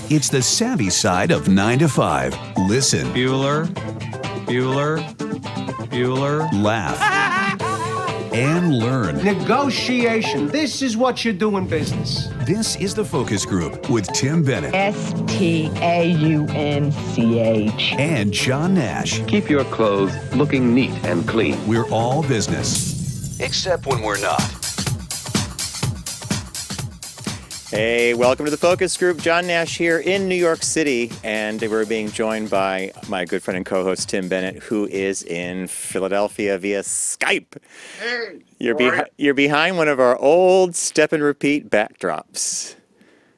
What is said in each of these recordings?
It's the savvy side of 9 to 5. Listen. Bueller. Laugh. And learn. Negotiation. This is what you do in business. This is The Focus Group with Tim Bennett. Staunch. And John Nash. Keep your clothes looking neat and clean. We're all business. Except when we're not. Hey, welcome to the Focus Group. John Nash here in New York City, and we're being joined by my good friend and co-host Tim Bennett, who is in Philadelphia via Skype. Hey, you're behind one of our old step and repeat backdrops.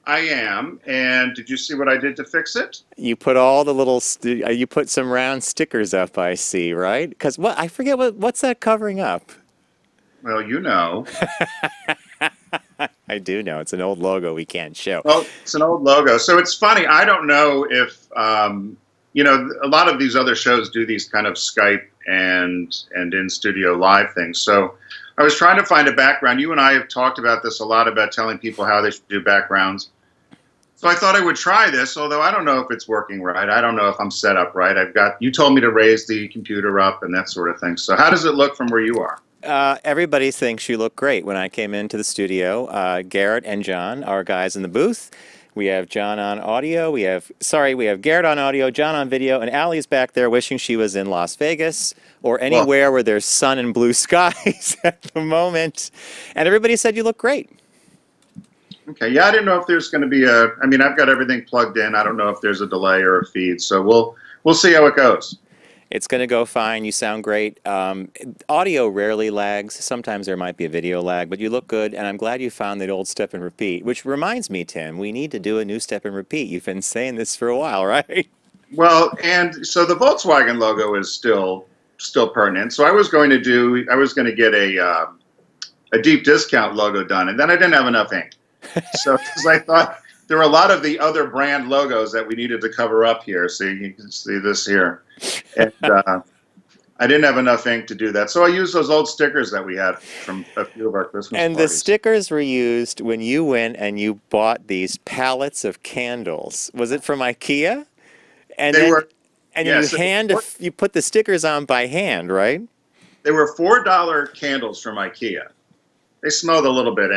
I am, and did you see what I did to fix it? You put all the little, you put some round stickers up, I see, right? Because I forget what's that covering up? Well, you know. I do know. It's an old logo we can't show. Well, it's an old logo. So it's funny. I don't know if, you know, a lot of these other shows do these kind of Skype and in-studio live things. So I was trying to find a background. You and I have talked about this a lot, about telling people how they should do backgrounds. So I thought I would try this, although I don't know if it's working right. I don't know if I'm set up right. You told me to raise the computer up and that sort of thing. So how does it look from where you are? Everybody thinks you look great. When I came into the studio, Garrett and John, our guys in the booth, we have John on audio, we have Garrett on audio, John on video, and Allie's back there wishing she was in Las Vegas or anywhere where there's sun and blue skies at the moment. And everybody said you look great. Okay, yeah, I didn't know if there's going to be I mean, I've got everything plugged in. I don't know if there's a delay or a feed, so we'll see how it goes. It's going to go fine. You sound great. Audio rarely lags. Sometimes there might be a video lag, but you look good, and I'm glad you found that old step and repeat, which reminds me, Tim, we need to do a new step and repeat. You've been saying this for a while, right? Well, and so the Volkswagen logo is still pertinent. So I was going to get a deep discount logo done, and then I didn't have enough ink. So because I thought there were a lot of the other brand logos that we needed to cover up here. So you can see this here. And I didn't have enough ink to do that. So I used those old stickers that we had from a few of our Christmas And parties. the stickers were used when you went and you bought these pallets of candles. Was it from IKEA? And you put the stickers on by hand, right? They were $4 candles from IKEA. They smelled a little bit,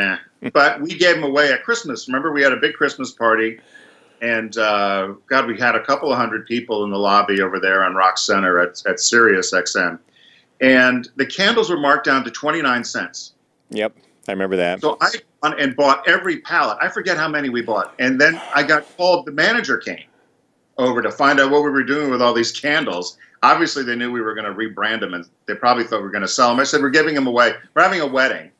but we gave them away at Christmas. Remember, we had a big Christmas party, and God, we had a couple of hundred people in the lobby over there on Rock Center at Sirius XM, and the candles were marked down to 29 cents. Yep, I remember that. So I went and bought every pallet. I forget how many we bought, and then I got called. The manager came over to find out what we were doing with all these candles. Obviously, they knew we were going to rebrand them, and they probably thought we were going to sell them. I said, we're giving them away. We're having a wedding.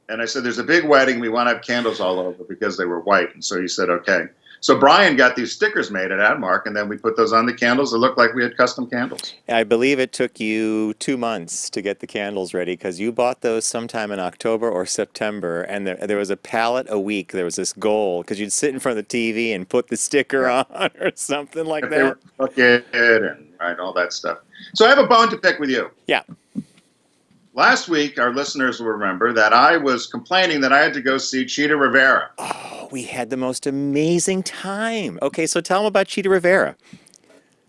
And I said, there's a big wedding. We want to have candles all over because they were white. And so he said, okay. So Brian got these stickers made at Admark, and then we put those on the candles. It looked like we had custom candles. I believe it took you 2 months to get the candles ready because you bought those sometime in October or September, and there was a pallet a week. There was this goal because you'd sit in front of the TV and put the sticker on or something like that. They were cooking and all that stuff. So I have a bone to pick with you. Yeah. Last week, our listeners will remember that I was complaining that I had to go see Chita Rivera. Oh, we had the most amazing time. Okay, so tell them about Chita Rivera.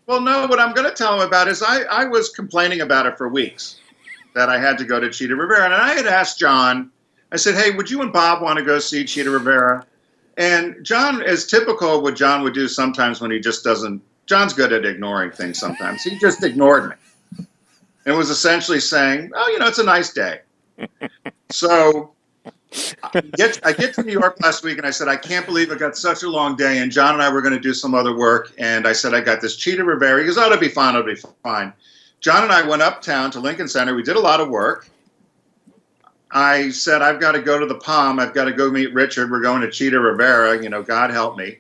Well, no, what I'm going to tell them about is I was complaining about it for weeks, that I had to go to Chita Rivera. And I had asked John, I said, hey, would you and Bob want to go see Chita Rivera? And John, as typical of what John would do sometimes when he just doesn't, John's good at ignoring things sometimes. He just ignored me. And was essentially saying, oh, you know, it's a nice day. So I get to New York last week, and I said, I can't believe I got such a long day. And John and I were going to do some other work. And I said, I got this Chita Rivera. He goes, oh, it'll be fine. It'll be fine. John and I went uptown to Lincoln Center. We did a lot of work. I said, I've got to go to the Palm. I've got to go meet Richard. We're going to Chita Rivera. You know, God help me.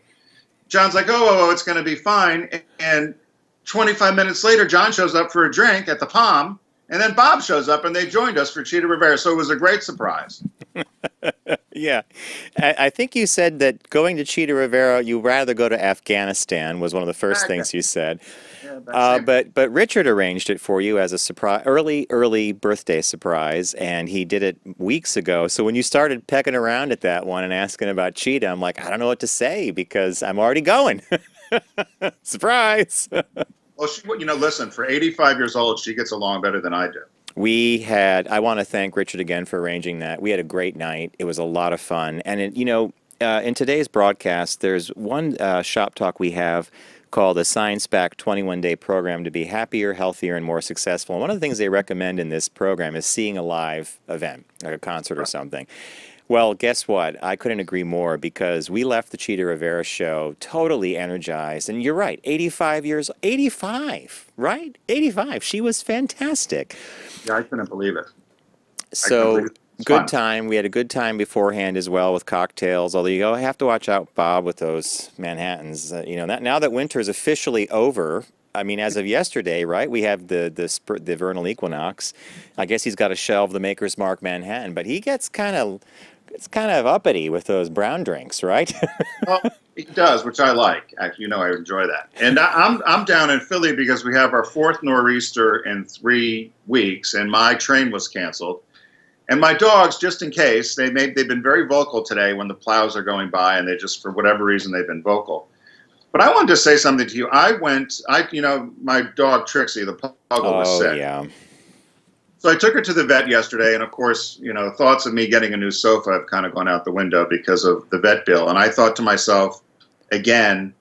John's like, oh, it's going to be fine. And 25 minutes later, John shows up for a drink at the Palm, and then Bob shows up, and they joined us for Chita Rivera. So it was a great surprise. Yeah. I think you said that going to Chita Rivera, you'd rather go to Afghanistan was one of the first things you said. Yeah. But Richard arranged it for you as a surprise, early birthday surprise, and he did it weeks ago. So when you started pecking around at that one and asking about Cheetah, I'm like, I don't know what to say because I'm already going. Surprise! Well, listen, for 85 years old, she gets along better than I do. I want to thank Richard again for arranging that. We had a great night. It was a lot of fun. And, in today's broadcast, there's one shop talk we have called a Science Back 21-Day Program to be happier, healthier, and more successful. And one of the things they recommend in this program is seeing a live event, like a concert or something. Well, guess what? I couldn't agree more because we left the Chita Rivera show totally energized. And you're right, 85, right? 85. She was fantastic. Yeah, I couldn't believe it. So, good time. We had a good time beforehand as well with cocktails. Although you have to watch out, Bob, with those Manhattans. Now that winter is officially over. I mean, as of yesterday, right? We have the vernal equinox. I guess he's got to shelve the Maker's Mark Manhattan, but he gets kind of uppity with those brown drinks, right? Well, he does, which I like. Actually, I enjoy that. And I'm down in Philly because we have our 4th nor'easter in 3 weeks, and my train was canceled. And my dogs, just in case, they've been very vocal today when the plows are going by, and they just, for whatever reason, they've been vocal. But I wanted to say something to you. My dog Trixie, the puggle, was sick. Yeah. So I took her to the vet yesterday, and of course, thoughts of me getting a new sofa have kind of gone out the window because of the vet bill. And I thought to myself, again,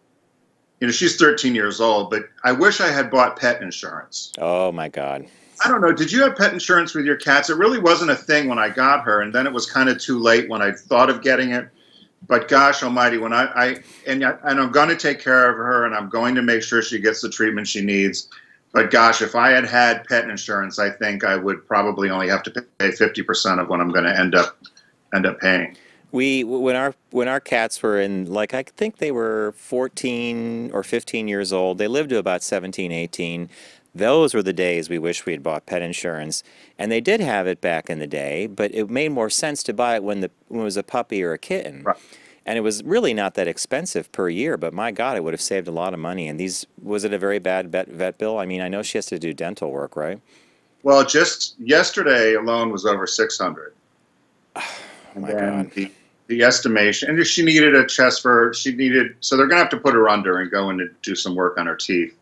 she's 13 years old, but I wish I had bought pet insurance. Oh, my God. I don't know. Did you have pet insurance with your cats? It really wasn't a thing when I got her, and then it was kind of too late when I thought of getting it. But gosh almighty, when I'm going to take care of her, and I'm going to make sure she gets the treatment she needs. But gosh, if I had pet insurance, I think I would probably only have to pay 50% of what I'm going to end up paying. When our cats were in, I think they were 14 or 15 years old. They lived to about 17, 18. Those were the days we wish we had bought pet insurance. And they did have it back in the day, but it made more sense to buy it when it was a puppy or a kitten. Right. And it was really not that expensive per year, but my God, it would have saved a lot of money. And was it a very bad vet bill? I mean, I know she has to do dental work, right? Well, just yesterday alone was over $600. Oh, my God. The estimation, and she needed a chest so they're going to have to put her under and go in and do some work on her teeth.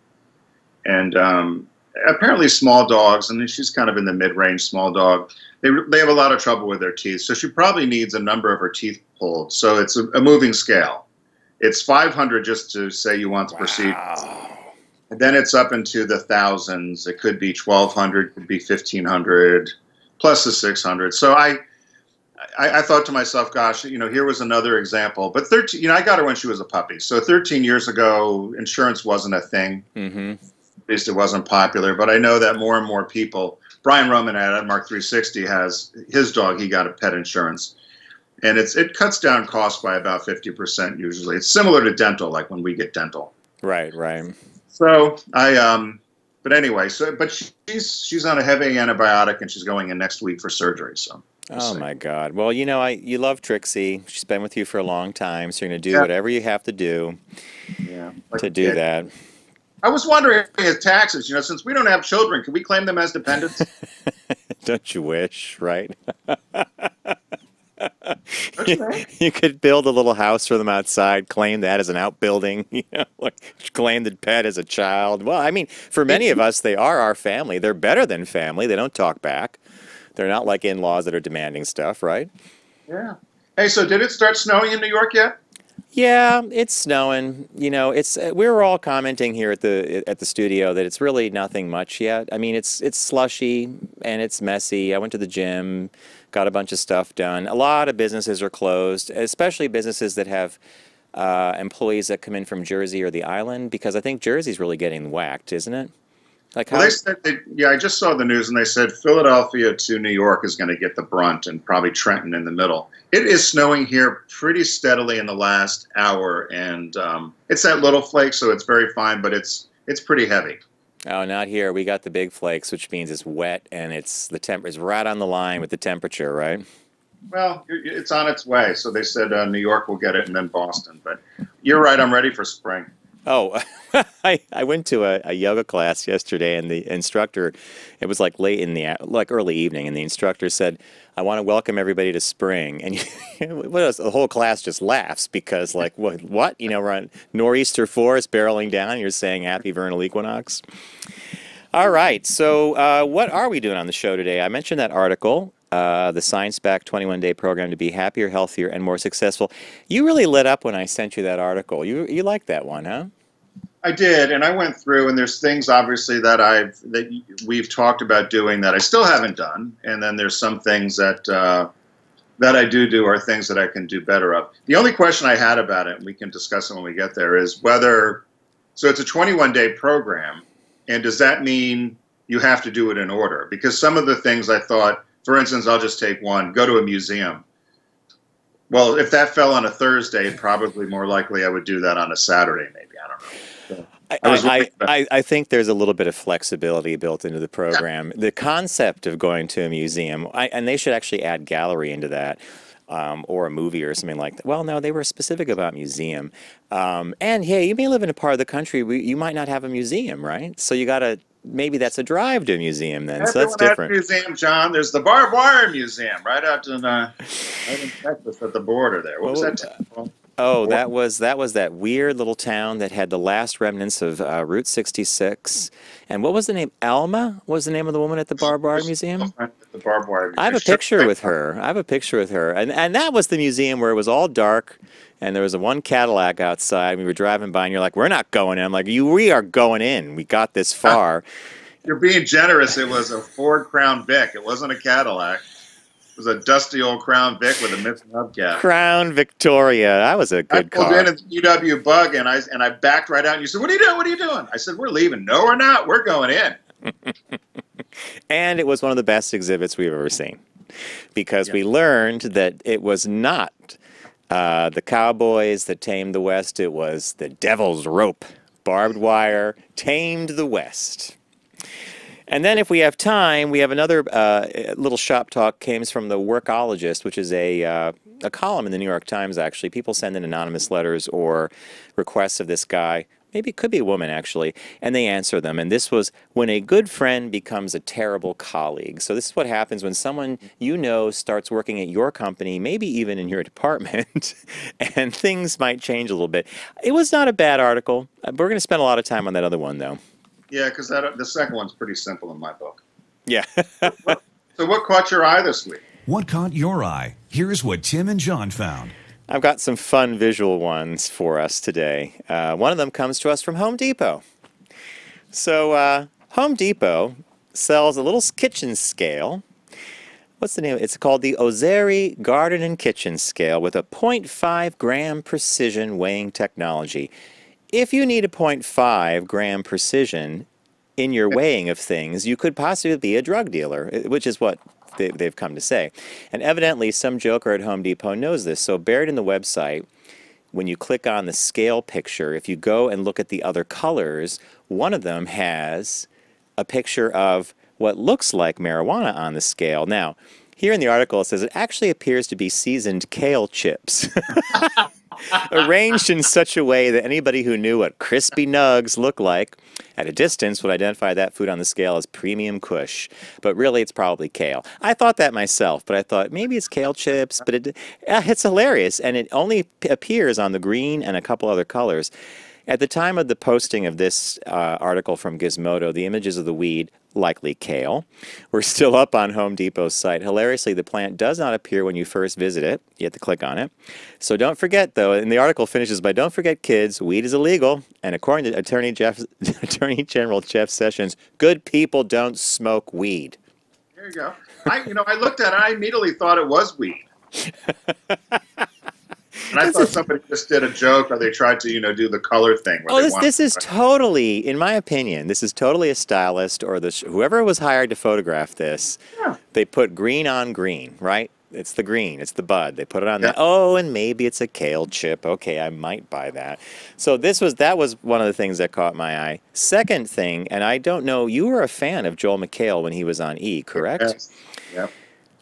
And apparently small dogs, and she's kind of in the mid-range small dog, they have a lot of trouble with their teeth. So she probably needs a number of her teeth pulled. So it's a moving scale. It's $500 just to say you want to proceed. And then it's up into the thousands. It could be $1,200, it could be $1,500, plus the $600. So I thought to myself, gosh, here was another example. But 13, I got her when she was a puppy. So 13 years ago, insurance wasn't a thing. Mm-hmm. At least it wasn't popular. But I know that more and more people. Brian Roman at Mark 360 has his dog. He got a pet insurance, and it cuts down costs by about 50% usually. It's similar to dental, like when we get dental. Right. So but anyway, but she's on a heavy antibiotic, and she's going in next week for surgery. So. Oh, my God. Well, you love Trixie. She's been with you for a long time, so you're going to do whatever you have to do to do that. I was wondering, his taxes, since we don't have children, can we claim them as dependents? Don't you wish, right? Okay. You could build a little house for them outside, claim that as an outbuilding, claim the pet as a child. Well, I mean, for many of us, they are our family. They're better than family. They don't talk back. They're not like in-laws that are demanding stuff, right? Yeah. Hey, so did it start snowing in New York yet? Yeah, it's snowing. We were all commenting here at the studio that it's really nothing much yet. I mean, it's slushy and it's messy. I went to the gym, got a bunch of stuff done. A lot of businesses are closed, especially businesses that have employees that come in from Jersey or the island, because I think Jersey's really getting whacked, isn't it? Well, they said I just saw the news, and they said Philadelphia to New York is going to get the brunt, and probably Trenton in the middle. It is snowing here pretty steadily in the last hour, and it's that little flake, so it's very fine, but it's pretty heavy. Oh, not here. We got the big flakes, which means it's wet, and the temp is right on the line with the temperature, right? Well, it's on its way. So they said New York will get it, and then Boston. But you're right. I'm ready for spring. Oh, I went to a yoga class yesterday, and the instructor, it was like late in the like early evening, and the instructor said, "I want to welcome everybody to spring." And the whole class just laughs because like what? You know, we're on nor'easter force barreling down. You're saying happy vernal equinox. All right, so what are we doing on the show today? I mentioned that article, the science-backed 21-day program to be happier, healthier, and more successful. You really lit up when I sent you that article. You liked that one, huh? I did, and I went through, and there's things obviously that we've talked about doing that I still haven't done, and then there's some things that that I do are things that I can do better of. The only question I had about it, and we can discuss it when we get there, is whether so it's a 21-day program. And does that mean you have to do it in order? Because some of the things I thought, for instance, I'll just take one, go to a museum. Well, if that fell on a Thursday, probably more likely I would do that on a Saturday, maybe. I don't know. So I think there's a little bit of flexibility built into the program. Yeah. The concept of going to a museum, and they should actually add gallery into that. Or a movie or something like that. Well, no, they were specific about museum. And hey, you may live in a part of the country where you might not have a museum, right? So you got to, maybe that's a drive to a museum then. So that's different. Has a museum, John. There's the Barbed Wire Museum right out in Texas at the border there. What was that? Oh, that was that weird little town that had the last remnants of Route 66. And what was the name? Alma was the name of the woman at the Barbed Wire Museum? The Barbed Wire Museum. I have a picture with her. And that was the museum where it was all dark, and there was one Cadillac outside. We were driving by, and you're like, we're not going in. I'm like, we are going in. We got this far. You're being generous. It was a Ford Crown Vic. It wasn't a Cadillac. It was a dusty old Crown Vic with a missing hubcap. Crown Victoria. That was a good car. I pulled in the UW Bug, and I backed right out, and you said, what are you doing? What are you doing? I said, we're leaving. No, we're not. We're going in. And it was one of the best exhibits we've ever seen, because we learned that it was not the cowboys that tamed the West. It was the devil's rope. Barbed wire tamed the West. And then if we have time, we have another little shop talk comes from the Workologist, which is a column in the New York Times, actually. People send in anonymous letters or requests of this guy. Maybe it could be a woman, actually, and they answer them. And this was when a good friend becomes a terrible colleague. So this is what happens when someone you know starts working at your company, maybe even in your department, and things might change a little bit. It was not a bad article. We're going to spend a lot of time on that other one, though. Yeah, because the second one's pretty simple in my book. Yeah. So what caught your eye this week? What caught your eye? Here's what Tim and John found. I've got some fun visual ones for us today. One of them comes to us from Home Depot. So Home Depot sells a little kitchen scale. What's the name? It's called the Ozeri Garden and Kitchen Scale with a 0.5 gram precision weighing technology. If you need a 0.5 gram precision in your weighing of things, you could possibly be a drug dealer, which is what they've come to say. And evidently, some joker at Home Depot knows this. So buried in the website, when you click on the scale picture, if you go and look at the other colors, one of them has a picture of what looks like marijuana on the scale. Now, here in the article, it says it actually appears to be seasoned kale chips. Arranged in such a way that anybody who knew what crispy nugs look like at a distance would identify that food on the scale as premium kush. But really, it's probably kale. I thought that myself, but I thought maybe it's kale chips. But it's hilarious, and it only appears on the green and a couple other colors. At the time of the posting of this article from Gizmodo, the images of the weed, likely kale, were still up on Home Depot's site. Hilariously, the plant does not appear when you first visit it. You have to click on it. So don't forget, though, and the article finishes by, don't forget, kids, weed is illegal. And according to Attorney General Jeff Sessions, good people don't smoke weed. There you go. I looked at it, I immediately thought it was weed. And I thought somebody just did a joke, or they tried to, do the color thing. This is totally, in my opinion, this is totally a stylist or whoever was hired to photograph this. Yeah. They put green on green, right? It's the green, it's the bud. They put it on that. Oh, and maybe it's a kale chip. Okay, I might buy that. So that was one of the things that caught my eye. Second thing, and I don't know, you were a fan of Joel McHale when he was on E, correct? Yes. Yep.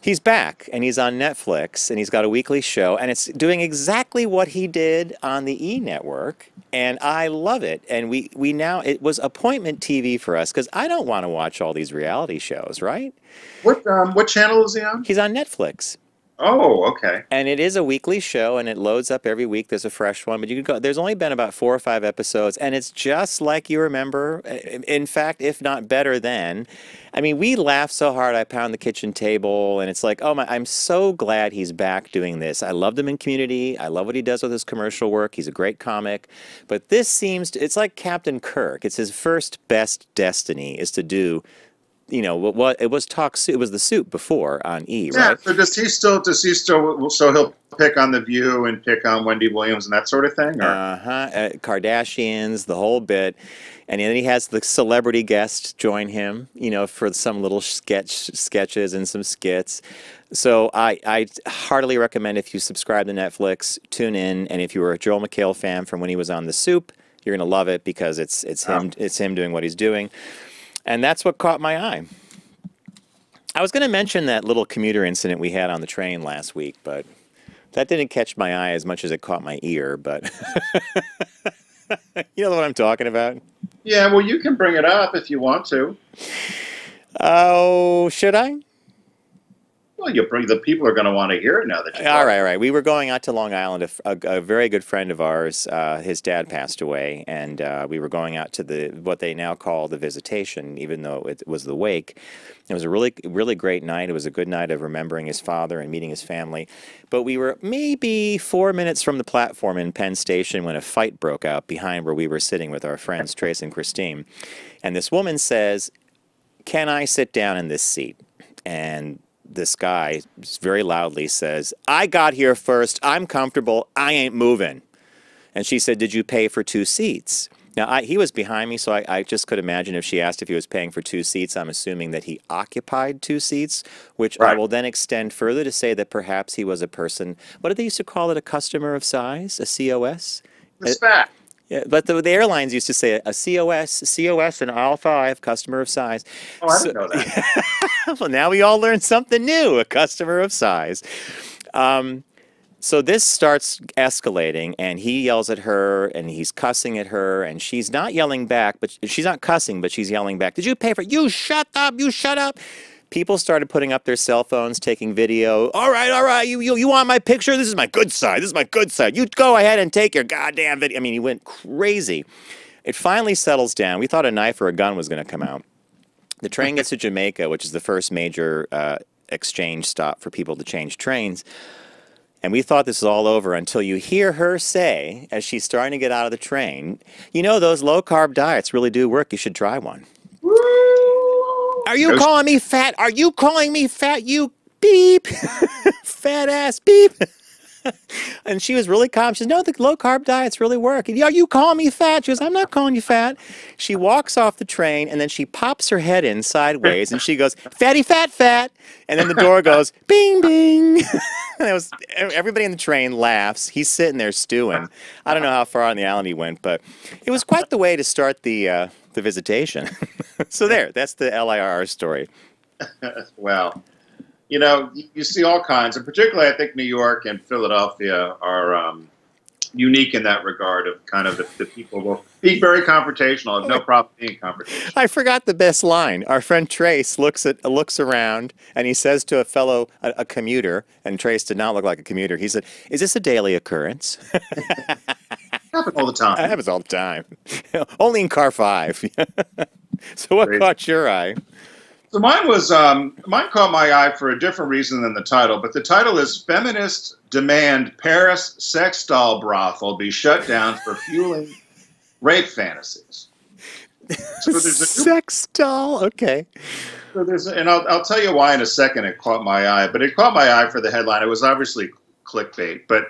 He's back, and he's on Netflix, and he's got a weekly show, and it's doing exactly what he did on the E! Network, and I love it. And we now, it was appointment TV for us, because I don't want to watch all these reality shows, right? What channel is he on? He's on Netflix. Oh, okay. And it is a weekly show, and it loads up every week. There's a fresh one, but you can go. There's only been about 4 or 5 episodes, and it's just like you remember. In fact, if not better than. I mean, we laughed so hard I pound the kitchen table, and it's like, oh my! I'm so glad he's back doing this. I loved him in Community. I love what he does with his commercial work. He's a great comic, but this seems it's like Captain Kirk. It's his first best destiny is to do. You know what? It was it was the Soup before on E! Yeah. Right? So does he still? So he'll pick on The View and pick on Wendy Williams and that sort of thing. Kardashians, the whole bit, and then he has the celebrity guest join him. You know, for some little sketches and some skits. So I heartily recommend if you subscribe to Netflix, tune in, and if you were a Joel McHale fan from when he was on The Soup, you're gonna love it because it's him doing what he's doing. And that's what caught my eye. I was going to mention that little commuter incident we had on the train last week, but that didn't catch my eye as much as it caught my ear. But you know what I'm talking about? Yeah, well, you can bring it up if you want to. Oh, should I? Well, the people are going to want to hear it now that you. All right. We were going out to Long Island. A very good friend of ours, his dad passed away, and we were going out to what they now call the visitation, even though it was the wake. It was a really, really great night. It was a good night of remembering his father and meeting his family. But we were maybe 4 minutes from the platform in Penn Station when a fight broke out behind where we were sitting with our friends, Trace and Christine. And this woman says, "Can I sit down in this seat?" And this guy very loudly says, "I got here first. I'm comfortable. I ain't moving." And she said, "Did you pay for 2 seats?" Now, he was behind me, so I just could imagine if she asked if he was paying for 2 seats, I'm assuming that he occupied 2 seats, which I will then extend further to say that perhaps he was a person, what did they used to call it, a customer of size, a COS? Respect. Yeah, but the airlines used to say a COS and all 5, customer of size. Oh, I didn't know that. Well, now we all learned something new, a customer of size. So this starts escalating, and he yells at her, and he's cussing at her, and she's not yelling back, but she's not cussing, but she's yelling back. "Did you pay for it? You shut up! You shut up!" People started putting up their cell phones, taking video. All right, you want my picture? This is my good side. This is my good side. You go ahead and take your goddamn video. I mean, he went crazy. It finally settles down. We thought a knife or a gun was going to come out. The train gets to Jamaica, which is the first major exchange stop for people to change trains. And we thought this was all over until you hear her say, as she's starting to get out of the train, "You know, those low-carb diets really do work. You should try one." "Are you calling me fat? Are you calling me fat, you beep? Fat ass beep." And she was really calm. She says, "No, the low-carb diets really work." "Are you calling me fat?" She goes, "I'm not calling you fat." She walks off the train, and then she pops her head in sideways, and she goes, "Fatty, fat, fat." And then the door goes, bing, bing. And everybody in the train laughs. He's sitting there stewing. I don't know how far on the island he went, but it was quite the way to start the visitation. So that's the LIRR story. Well, you know, you see all kinds, and particularly I think New York and Philadelphia are unique in that regard of kind of the people will be very confrontational, have no problem being confrontational. I forgot the best line. Our friend Trace looks around, and he says to a commuter, and Trace did not look like a commuter. He said, "Is this a daily occurrence?" Happens all the time. It happens all the time. Only in car 5. So what caught your eye? So mine caught my eye for a different reason than the title, but the title is "Feminists Demand Paris Sex Doll Brothel Be Shut Down for Fueling Rape Fantasies." So there's a sex doll? Okay. So and I'll tell you why in a second it caught my eye, but it caught my eye for the headline. It was obviously clickbait, but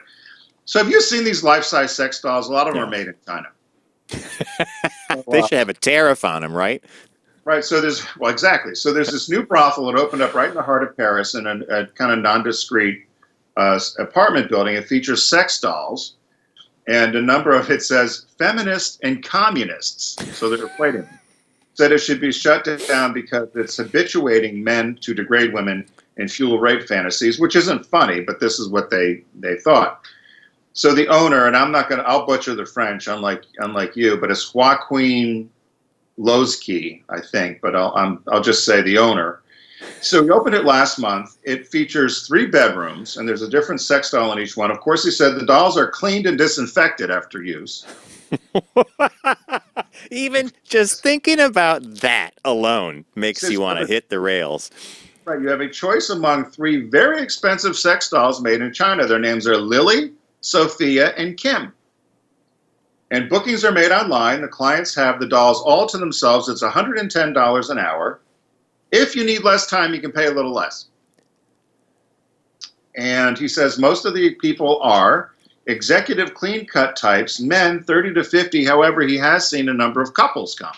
so have you seen these life-size sex dolls? A lot of them are made in China. They should have a tariff on them, right? Right, so exactly. So there's this new brothel that opened up right in the heart of Paris in a kind of nondiscreet apartment building. It features sex dolls, and a number of it says feminists and communists. So they're equating. Said it should be shut down because it's habituating men to degrade women and fuel rape fantasies, which isn't funny, but this is what they thought. So the owner, and I'll butcher the French, unlike you, but it's Joaquin Lozki, I think, but I'll just say the owner. So we opened it last month. It features 3 bedrooms, and there's a different sex doll in each one. Of course, he said the dolls are cleaned and disinfected after use. Even just thinking about that alone makes you want to hit the rails. Right, you have a choice among 3 very expensive sex dolls made in China. Their names are Lily, Sophia, and Kim. And bookings are made online. The clients have the dolls all to themselves. It's $110 an hour. If you need less time, you can pay a little less. And he says most of the people are executive clean-cut types, men 30 to 50. However, he has seen a number of couples come,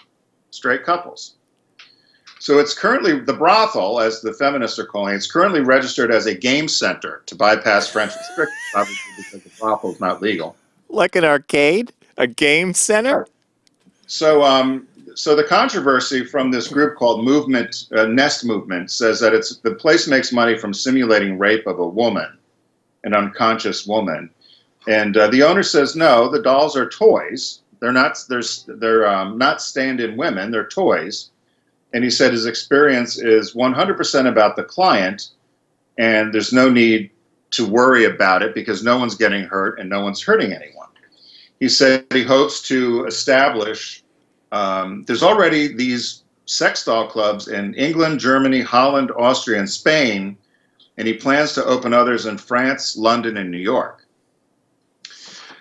straight couples. So it's currently, the brothel, as the feminists are calling it, it's currently registered as a game center to bypass French restrictions, obviously because the brothel is not legal. Like an arcade? A game center? So the controversy from this group called Nest Movement says that the place makes money from simulating rape of a woman, an unconscious woman. And the owner says, no, the dolls are toys. They're not stand-in women, they're toys. And he said his experience is 100% about the client, and there's no need to worry about it because no one's getting hurt and no one's hurting anyone. He said he hopes to establish, there's already these sex doll clubs in England, Germany, Holland, Austria, and Spain, and he plans to open others in France, London, and New York.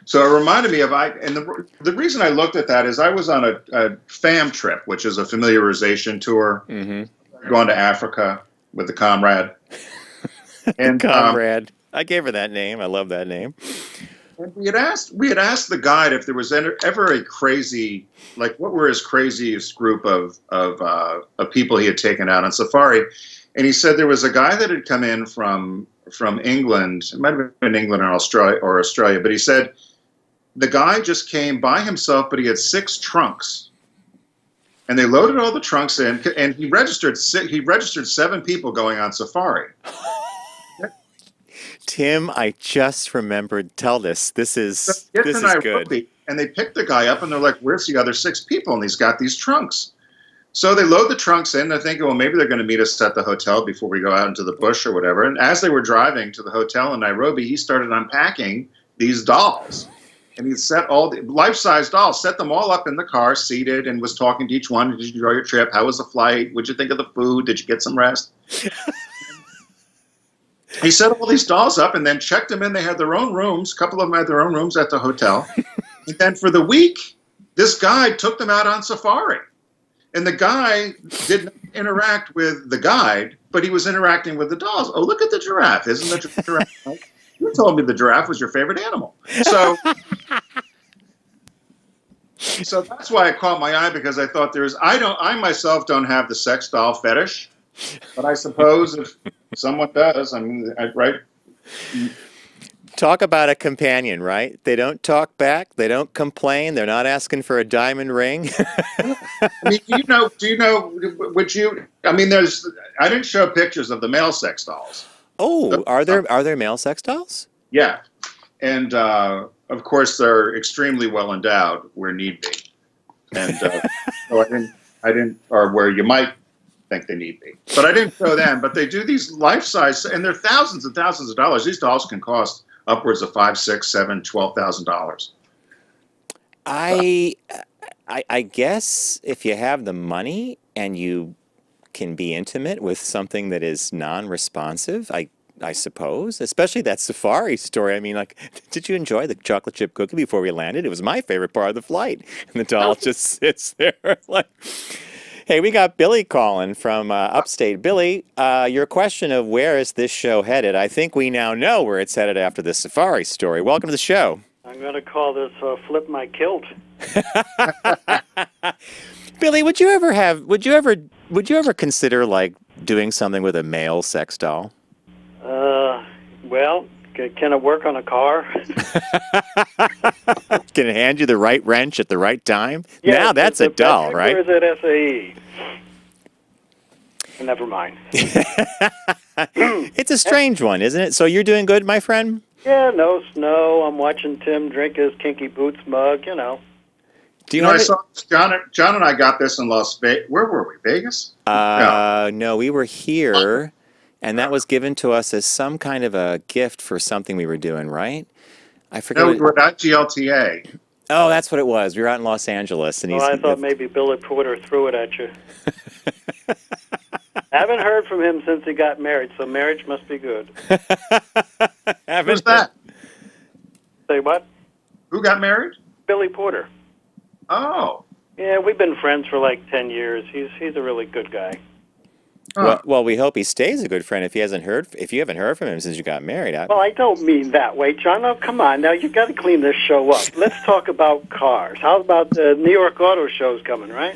So it reminded me of, and the reason I looked at that is I was on a FAM trip, which is a familiarization tour, going to Africa with the comrade. And Comrade. I gave her that name. I love that name. And we had asked the guide if there was ever a crazy, like what were his craziest group of people he had taken out on safari. And he said there was a guy that had come in from England, it might have been England or Australia, but he said the guy just came by himself, but he had 6 trunks. And they loaded all the trunks in, and he registered 7 people going on safari. Tim, I just remembered. Tell this. This is good. And they picked the guy up, and they're like, where's the other 6 people? And he's got these trunks. So they load the trunks in. They're thinking, well, maybe they're going to meet us at the hotel before we go out into the bush or whatever. And as they were driving to the hotel in Nairobi, he started unpacking these dolls. And he set all the life-size dolls, set them all up in the car, seated, and was talking to each one. Did you enjoy your trip? How was the flight? What'd you think of the food? Did you get some rest? He set all these dolls up and then checked them in. They had their own rooms. A couple of them had their own rooms at the hotel. And then for the week, this guide took them out on safari. And the guy didn't interact with the guide, but he was interacting with the dolls. Oh, look at the giraffe. Isn't the giraffe nice? You told me the giraffe was your favorite animal. So, so that's why it caught my eye, because I thought I myself don't have the sex doll fetish, but I suppose if someone does, I mean, right? Talk about a companion, right? They don't talk back. They don't complain. They're not asking for a diamond ring. I mean, I mean, I didn't show pictures of the male sex dolls. Oh, are there male sex dolls? Yeah. And, of course, they're extremely well endowed where need be. And so I didn't, or where you might think they need be. But I didn't show them. But they do these life-size, and they're thousands and thousands of dollars. These dolls can cost upwards of $5,000, $6,000, $7,000, $12,000. I guess if you have the money and you can be intimate with something that is non-responsive, I suppose, especially that safari story. I mean, like, did you enjoy the chocolate chip cookie before we landed? It was my favorite part of the flight. And the doll just sits there like... Hey, we got Billy calling from upstate. Billy, your question of where is this show headed, I think we now know where it's headed after this safari story. Welcome to the show. I'm going to call this Flip My Kilt. Billy, would you ever consider, like, doing something with a male sex doll? Well, can it work on a car? Can it hand you the right wrench at the right time? Yeah, now that's a doll, right? Or is it SAE? Never mind. It's a strange one, isn't it? So you're doing good, my friend? Yeah, no snow. I'm watching Tim drink his Kinky Boots mug, you know. Do You know, I saw John and I got this in Las Vegas. Where were we? Vegas? No, we were here, and that was given to us as some kind of a gift for something we were doing, right? I forget. No, we were at GLTA. Oh, that's what it was. We were out in Los Angeles, and Well, I thought maybe Billy Porter threw it at you. I haven't heard from him since he got married, so marriage must be good. Who's that? Say what? Who got married? Billy Porter. Oh. Yeah, we've been friends for like 10 years. He's a really good guy. Well, we hope he stays a good friend if you haven't heard from him since you got married. Well, I don't mean that way, John. Now, come on. Now, you got to clean this show up. Let's talk about cars. How about the New York Auto Show's coming, right?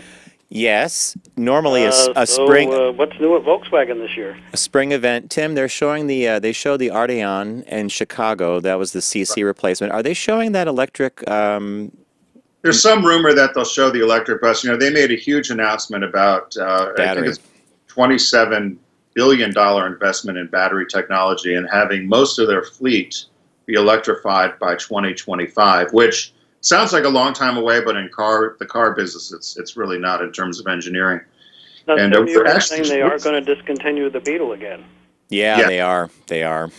Yes. Normally a spring. What's new at Volkswagen this year? A spring event. Tim, they're showing they showed the Arteon in Chicago. That was the CC replacement. Are they showing that electric? There's some rumor that they'll show the electric bus. You know, they made a huge announcement about I think it's $27 billion investment in battery technology and having most of their fleet be electrified by 2025, which sounds like a long time away, but in the car business, it's really not in terms of engineering. Now, And Tim, you were saying they are going to discontinue the Beetle again. Yeah, they are. They are.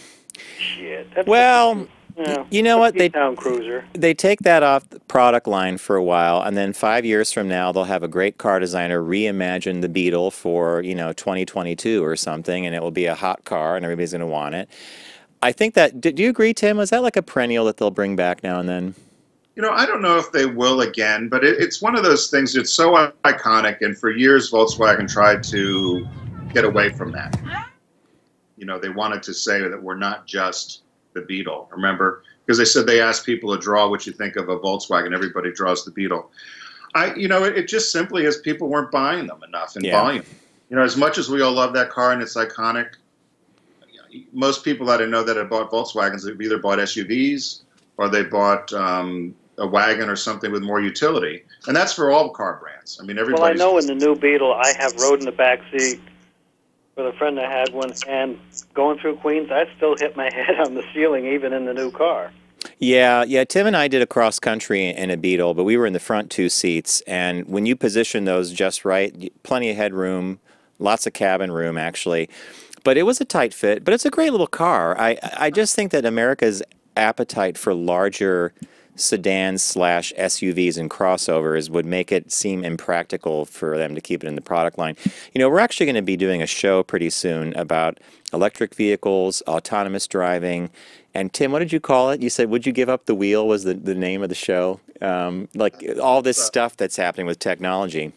Shit. You know what? Town cruiser. They take that off the product line for a while, and then 5 years from now, they'll have a great car designer reimagine the Beetle for 2022 or something, and it will be a hot car, and everybody's going to want it. I think that. Do you agree, Tim? Is that like a perennial that they'll bring back now and then? You know, I don't know if they will again, but it's one of those things that's so iconic, and for years Volkswagen tried to get away from that. You know, they wanted to say that we're not just the Beetle. Remember? Because they said they asked people to draw what you think of a Volkswagen. Everybody draws the Beetle. It just simply is people weren't buying them enough in volume. You know, as much as we all love that car and it's iconic, most people that I know that have bought Volkswagens have either bought SUVs or they bought a wagon or something with more utility. And that's for all car brands. I mean, everybody. Well, I know in the new Beetle, I have rode in the back seat with a friend that had one, and going through Queens, I still hit my head on the ceiling, even in the new car. Yeah. Tim and I did a cross country in a Beetle, but we were in the front two seats, and when you position those just right, plenty of headroom, lots of cabin room, actually. But it was a tight fit, but it's a great little car. I just think that America's appetite for larger sedans / SUVs and crossovers would make it seem impractical for them to keep it in the product line. You know, we're actually going to be doing a show pretty soon about electric vehicles, autonomous driving, and Tim, what did you call it? You said, would you give up the wheel was the name of the show? Like all this stuff that's happening with technology.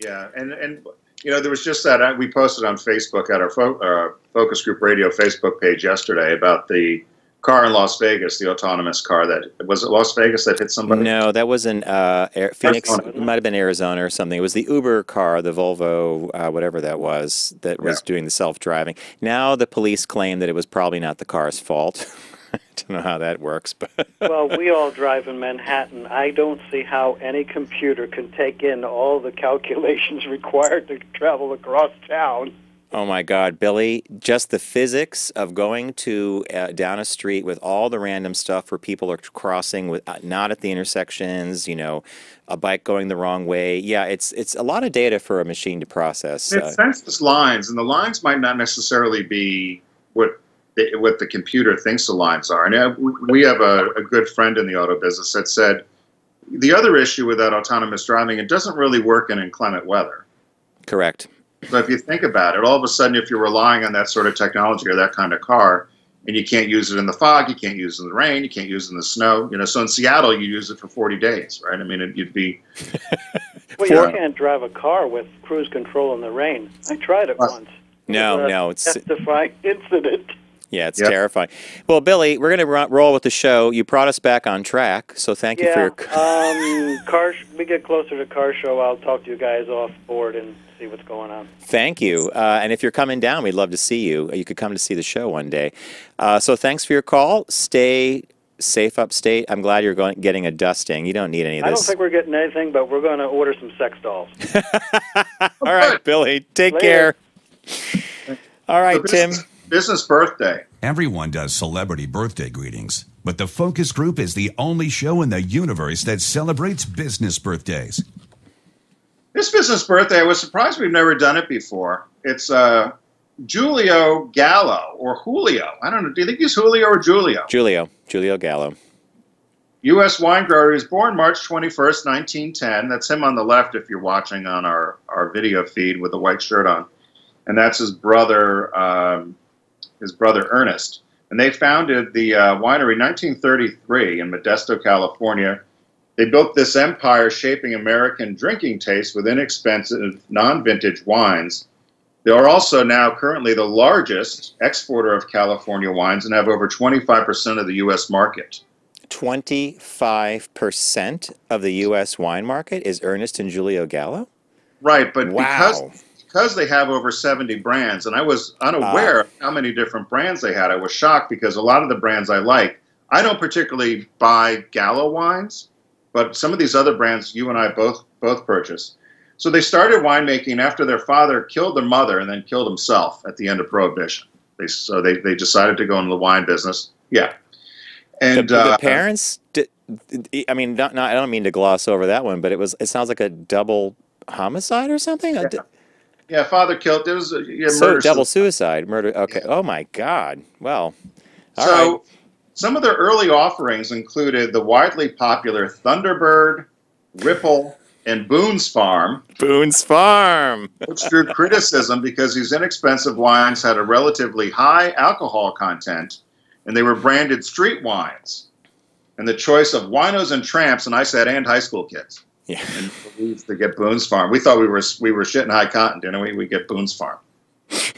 Yeah, and you know, there was just that we posted on Facebook at our Focus Group Radio Facebook page yesterday about the car in Las Vegas, the autonomous car was it Las Vegas that hit somebody? No, that was in Phoenix. It might have been Arizona or something. It was the Uber car, the Volvo, whatever that was doing the self-driving. Now the police claim that it was probably not the car's fault. I don't know how that works, but well, we all drive in Manhattan. I don't see how any computer can take in all the calculations required to travel across town. Oh my God, Billy, just the physics of going to down a street with all the random stuff where people are crossing with not at the intersections, you know, a bike going the wrong way. Yeah, it's a lot of data for a machine to process. It senses lines, and the lines might not necessarily be what the computer thinks the lines are. And we have a good friend in the auto business that said the other issue with that autonomous driving, it doesn't really work in inclement weather. Correct. So if you think about it, all of a sudden, if you're relying on that sort of technology or that kind of car, and you can't use it in the fog, you can't use it in the rain, you can't use it in the snow, you know. So in Seattle, you use it for 40 days, right? I mean, you'd be. Well, you can't drive a car with cruise control in the rain. I tried it once. No, it's death-defying incident. Yeah, it's terrifying. Well, Billy, we're going to roll with the show. You brought us back on track, so thank you for your. We get closer to car show, I'll talk to you guys off board and see what's going on. Thank you. And if you're coming down, we'd love to see you. You could come to see the show one day. So thanks for your call. Stay safe upstate. I'm glad you're getting a dusting. You don't need any of this. I don't think we're getting anything, but we're going to order some sex dolls. All right, Billy. Take care. All right, Tim. Business birthday. Everyone does celebrity birthday greetings, but the Focus Group is the only show in the universe that celebrates business birthdays. This business birthday, I was surprised we've never done it before. It's Julio Gallo, or Julio. I don't know. Do you think he's Julio or Julio? Julio Gallo. U.S. wine grower. He was born March 21st, 1910. That's him on the left if you're watching on our video feed with the white shirt on. And that's his brother Ernest. And they founded the winery in 1933 in Modesto, California. They built this empire shaping American drinking taste with inexpensive, non-vintage wines. They are also now currently the largest exporter of California wines and have over 25% of the U.S. market. 25% of the U.S. wine market is Ernest and Julio Gallo? Right, but wow. because they have over 70 brands, and I was unaware of how many different brands they had. I was shocked because a lot of the brands I like, I don't particularly buy Gallo wines, but some of these other brands you and I both purchase. So they started winemaking after their father killed their mother and then killed himself at the end of Prohibition. So they decided to go into the wine business. Yeah. And the parents, I mean, I don't mean to gloss over that one, but it sounds like a double homicide or something? Yeah, father killed. It was murder. Double suicide, murder. Okay. Yeah. Oh my God. Well. All right. Some of their early offerings included the widely popular Thunderbird, Ripple, and Boone's Farm. Boone's Farm. Which drew criticism because these inexpensive wines had a relatively high alcohol content, and they were branded street wines. And the choice of winos and tramps, and I said, and high school kids. Yeah. And we used to get Boone's Farm. We thought we were shitting high cotton, didn't we? We get Boone's Farm.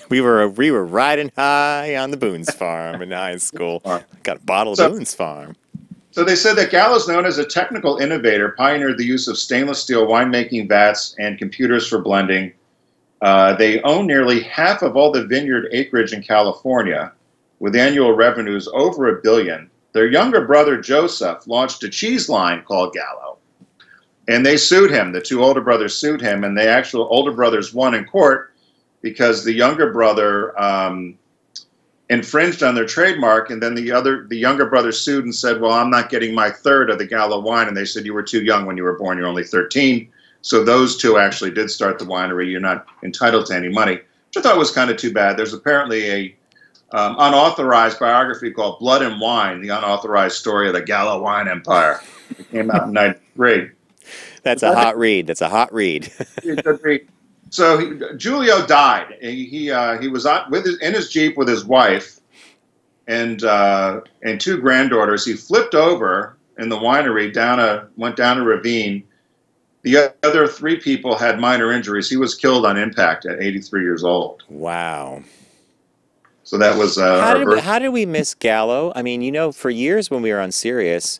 We were riding high on the Boone's Farm in high school. Got a bottle of Boone's Farm. So they said that Gallo's known as a technical innovator, pioneered the use of stainless steel winemaking vats and computers for blending. They own nearly half of all the vineyard acreage in California, with annual revenues over $1 billion. Their younger brother, Joseph, launched a cheese line called Gallo. And they sued him. The two older brothers sued him, and the actual older brothers won in court because the younger brother infringed on their trademark, and then the younger brother sued and said, well, I'm not getting my third of the Gallo wine. And they said, you were too young when you were born. You're only 13. So those two actually did start the winery. You're not entitled to any money, which I thought was kind of too bad. There's apparently a unauthorized biography called Blood and Wine, the unauthorized story of the Gallo wine empire. It came out in 1993. That's a hot read. That's a hot read. Good read. So Julio died. He was in his Jeep with his wife and two granddaughters. He flipped over in the winery, went down a ravine. The other three people had minor injuries. He was killed on impact at 83 years old. Wow. So that was how did we miss Gallo? I mean, for years when we were on Sirius,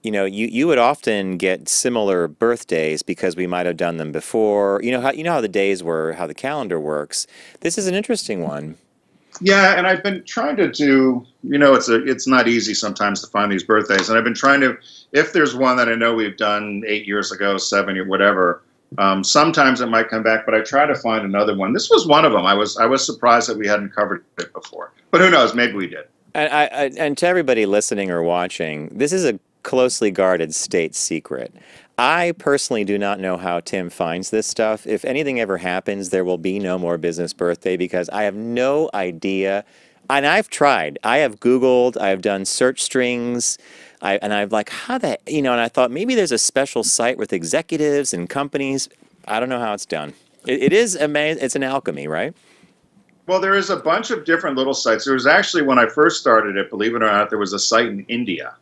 you would often get similar birthdays because we might have done them before. You know how the days were, how the calendar works. This is an interesting one. Yeah, and I've been trying to do. It's not easy sometimes to find these birthdays, and I've been trying to. If there's one that I know we've done 8 years ago, 7 or whatever, sometimes it might come back. But I try to find another one. This was one of them. I was surprised that we hadn't covered it before, but who knows? Maybe we did. And to everybody listening or watching, this is a closely guarded state secret. I personally do not know how Tim finds this stuff. If anything ever happens, there will be no more business birthday because I have no idea. And I've tried. I have Googled. I have done search strings. And I'm like, and I thought maybe there's a special site with executives and companies. I don't know how it's done. It is amazing. It's an alchemy, right? Well, there is a bunch of different little sites. There was actually, when I first started it, believe it or not, there was a site in India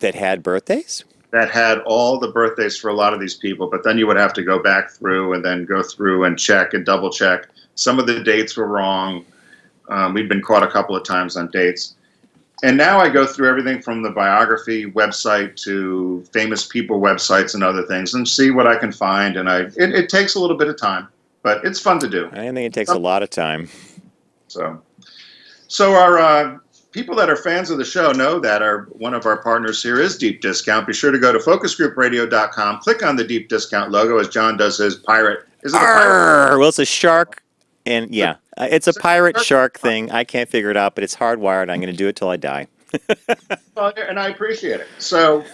that had birthdays? That had all the birthdays for a lot of these people, but then you would have to go back through and then go through and check and double check. Some of the dates were wrong. We'd been caught a couple of times on dates. And now I go through everything from the biography website to famous people websites and other things and see what I can find. And it takes a little bit of time, but it's fun to do. I think it takes a lot of time. So our people that are fans of the show know that one of our partners here is Deep Discount. Be sure to go to focusgroupradio.com, click on the Deep Discount logo as John does his pirate. Is it a pirate? Well, it's a shark And yeah, it's a pirate shark thing. I can't figure it out, but it's hardwired. I'm going to do it till I die. Well, and I appreciate it. So,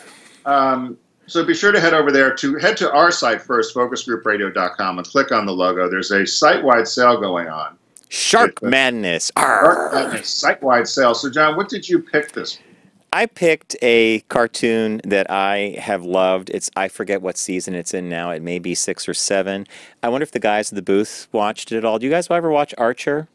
so be sure to head over there head to our site first, focusgroupradio.com, and click on the logo. There's a site-wide sale going on. Shark Madness. Shark Madness, site-wide sale. So, John, what did you pick this week? I picked a cartoon that I have loved. I forget what season it's in now. It may be 6 or 7. I wonder if the guys at the booth watched it at all. Do you guys ever watch Archer?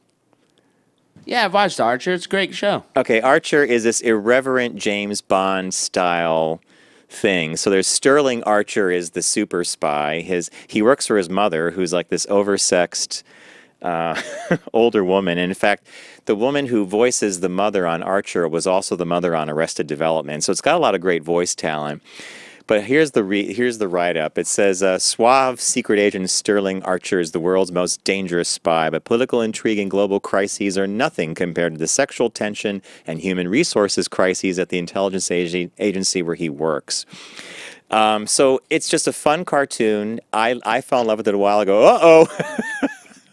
Yeah, I've watched Archer. It's a great show. Okay, Archer is this irreverent James Bond style thing. So there's Sterling Archer is the super spy. He works for his mother, who's like this oversexed older woman. And in fact, the woman who voices the mother on Archer was also the mother on Arrested Development. So it's got a lot of great voice talent. But here's the write-up. It says, suave secret agent Sterling Archer is the world's most dangerous spy, but political intrigue and global crises are nothing compared to the sexual tension and human resources crises at the intelligence agency where he works. So it's just a fun cartoon. I fell in love with it a while ago. Uh-oh!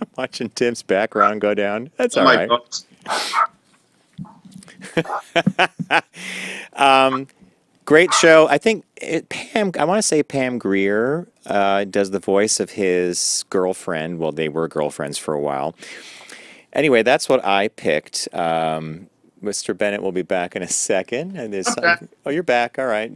I'm watching Tim's background go down. That's all right. Great show. I think I want to say Pam Grier does the voice of his girlfriend. Well, they were girlfriends for a while. Anyway, that's what I picked. Mr. Bennett will be back in a second. And there's oh, you're back. All right.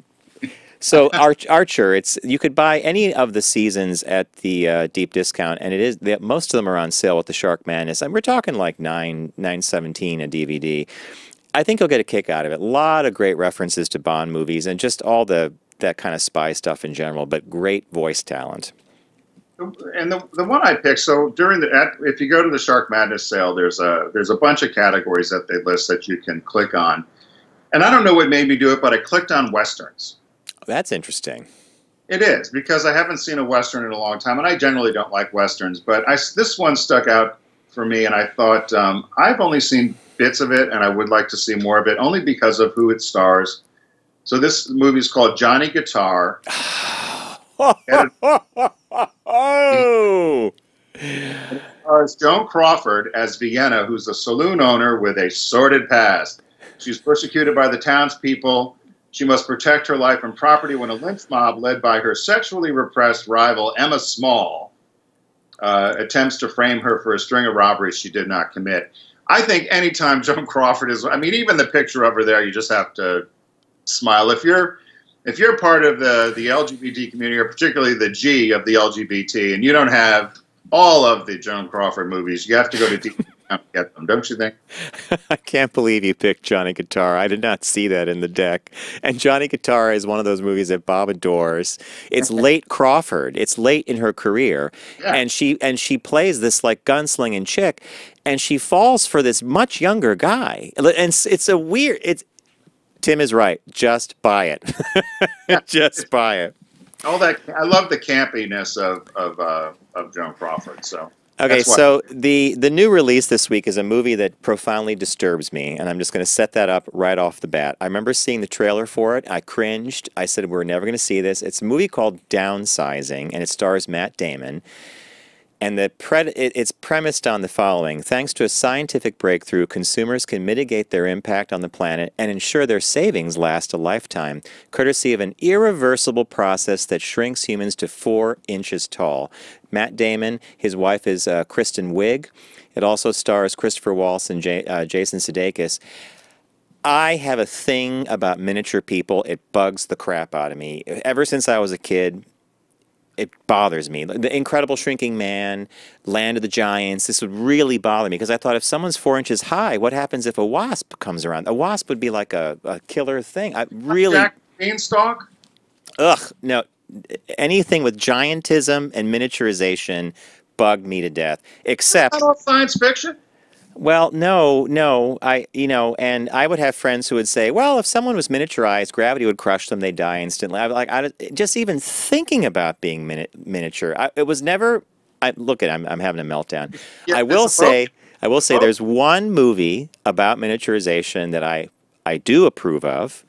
So Archer, you could buy any of the seasons at the deep discount, and most of them are on sale with the Shark Madness. And we're talking like $9.17 a DVD. I think you'll get a kick out of it. A lot of great references to Bond movies and just all that kind of spy stuff in general, but great voice talent. And the one I picked, so if you go to the Shark Madness sale, there's a bunch of categories that they list that you can click on. And I don't know what made me do it, but I clicked on Westerns. That's interesting. It is, because I haven't seen a Western in a long time, and I generally don't like Westerns, but this one stuck out for me, and I thought, I've only seen bits of it, and I would like to see more of it, only because of who it stars. So this movie is called Johnny Guitar. Oh! It stars Joan Crawford as Vienna, who's a saloon owner with a sordid past. She's persecuted by the townspeople. She must protect her life and property when a lynch mob led by her sexually repressed rival, Emma Small, attempts to frame her for a string of robberies she did not commit. I think anytime Joan Crawford even the picture of her there, you just have to smile. If you're part of the LGBT community, or particularly the G of the LGBT, and you don't have all of the Joan Crawford movies, you have to go to deep to get them, don't you think? I can't believe you picked Johnny Guitar. I did not see that in the deck. And Johnny Guitar is one of those movies that Bob adores. It's late Crawford. It's late in her career. Yeah. And she plays this like gunslinging chick, and she falls for this much younger guy. And Tim is right. Just buy it. Just buy it. All that, I love the campiness of Joan Crawford. So okay, so the new release this week is a movie that profoundly disturbs me, and I'm just going to set that up right off the bat. I remember seeing the trailer for it. I cringed. I said, we're never going to see this. It's a movie called Downsizing, and it stars Matt Damon. And it's premised on the following. Thanks to a scientific breakthrough, consumers can mitigate their impact on the planet and ensure their savings last a lifetime, courtesy of an irreversible process that shrinks humans to 4 inches tall. Matt Damon, his wife is Kristen Wiig. It also stars Christopher Waltz and Jason Sudeikis. I have a thing about miniature people. It bugs the crap out of me. Ever since I was a kid, it bothers me. The Incredible Shrinking Man, Land of the Giants, this would really bother me because I thought if someone's 4 inches high, what happens if a wasp comes around? A wasp would be like a killer thing. I really... Jack Beanstalk? Ugh, no. Anything with giantism and miniaturization bugged me to death. Except... Is that all science fiction? Well, no, and I would have friends who would say, well, if someone was miniaturized, gravity would crush them, they'd die instantly. Just even thinking about being miniature, it was never, I'm having a meltdown. Yeah, I will say there's one movie about miniaturization that I do approve of,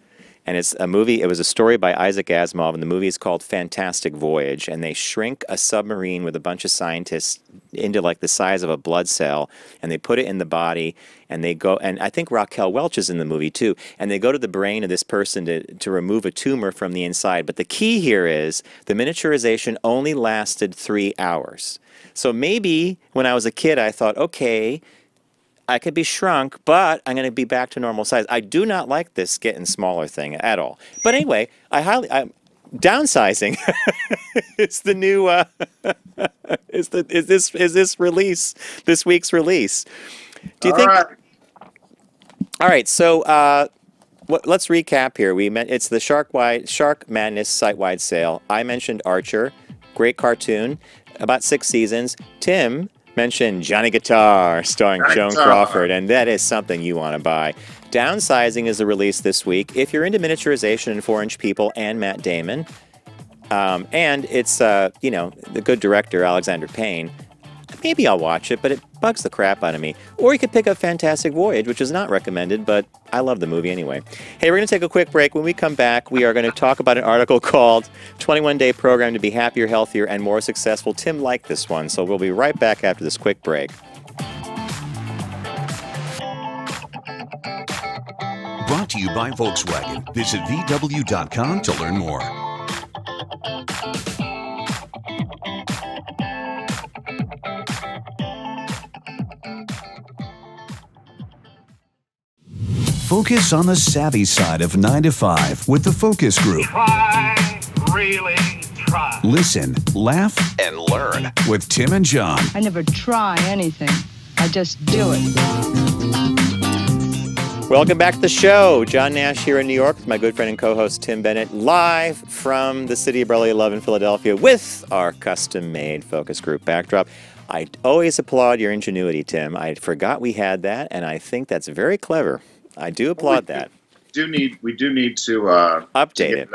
And it's a movie. It was a story by Isaac Asimov, and the movie is called Fantastic Voyage. And they shrink a submarine with a bunch of scientists into like the size of a blood cell, and they put it in the body, and they go. And I think Raquel Welch is in the movie too. And they go to the brain of this person to remove a tumor from the inside. But the key here is the miniaturization only lasted 3 hours. So maybe when I was a kid, I thought, okay, I could be shrunk, but I'm going to be back to normal size. I do not like this getting smaller thing at all. But anyway, I'm downsizing. It's the new. Is this release this week's release? Do you think? Right. All right. So let's recap here. It's the Shark Madness site-wide sale. I mentioned Archer, great cartoon, about 6 seasons. Tim mentioned Johnny Guitar, starring Joan Crawford, and that is something you want to buy. Downsizing is the release this week. If you're into miniaturization and 4-inch people and Matt Damon, and it's, the good director, Alexander Payne, maybe I'll watch it, but it bugs the crap out of me. Or you could pick up Fantastic Voyage, which is not recommended, but I love the movie anyway. Hey, we're going to take a quick break. When we come back, we are going to talk about an article called 21-Day Program to be Happier, Healthier, and More Successful. Tim liked this one, so we'll be right back after this quick break. Brought to you by Volkswagen. Visit VW.com to learn more. Focus on the savvy side of 9 to 5 with the Focus Group. Try, really try. Listen, laugh, and learn with Tim and John. I never try anything. I just do it. Welcome back to the show. John Nash here in New York with my good friend and co-host Tim Bennett, live from the city of brotherly love in Philadelphia with our custom-made Focus Group backdrop. I always applaud your ingenuity, Tim. I forgot we had that, and I think that's very clever. I do applaud that. We do need to update it.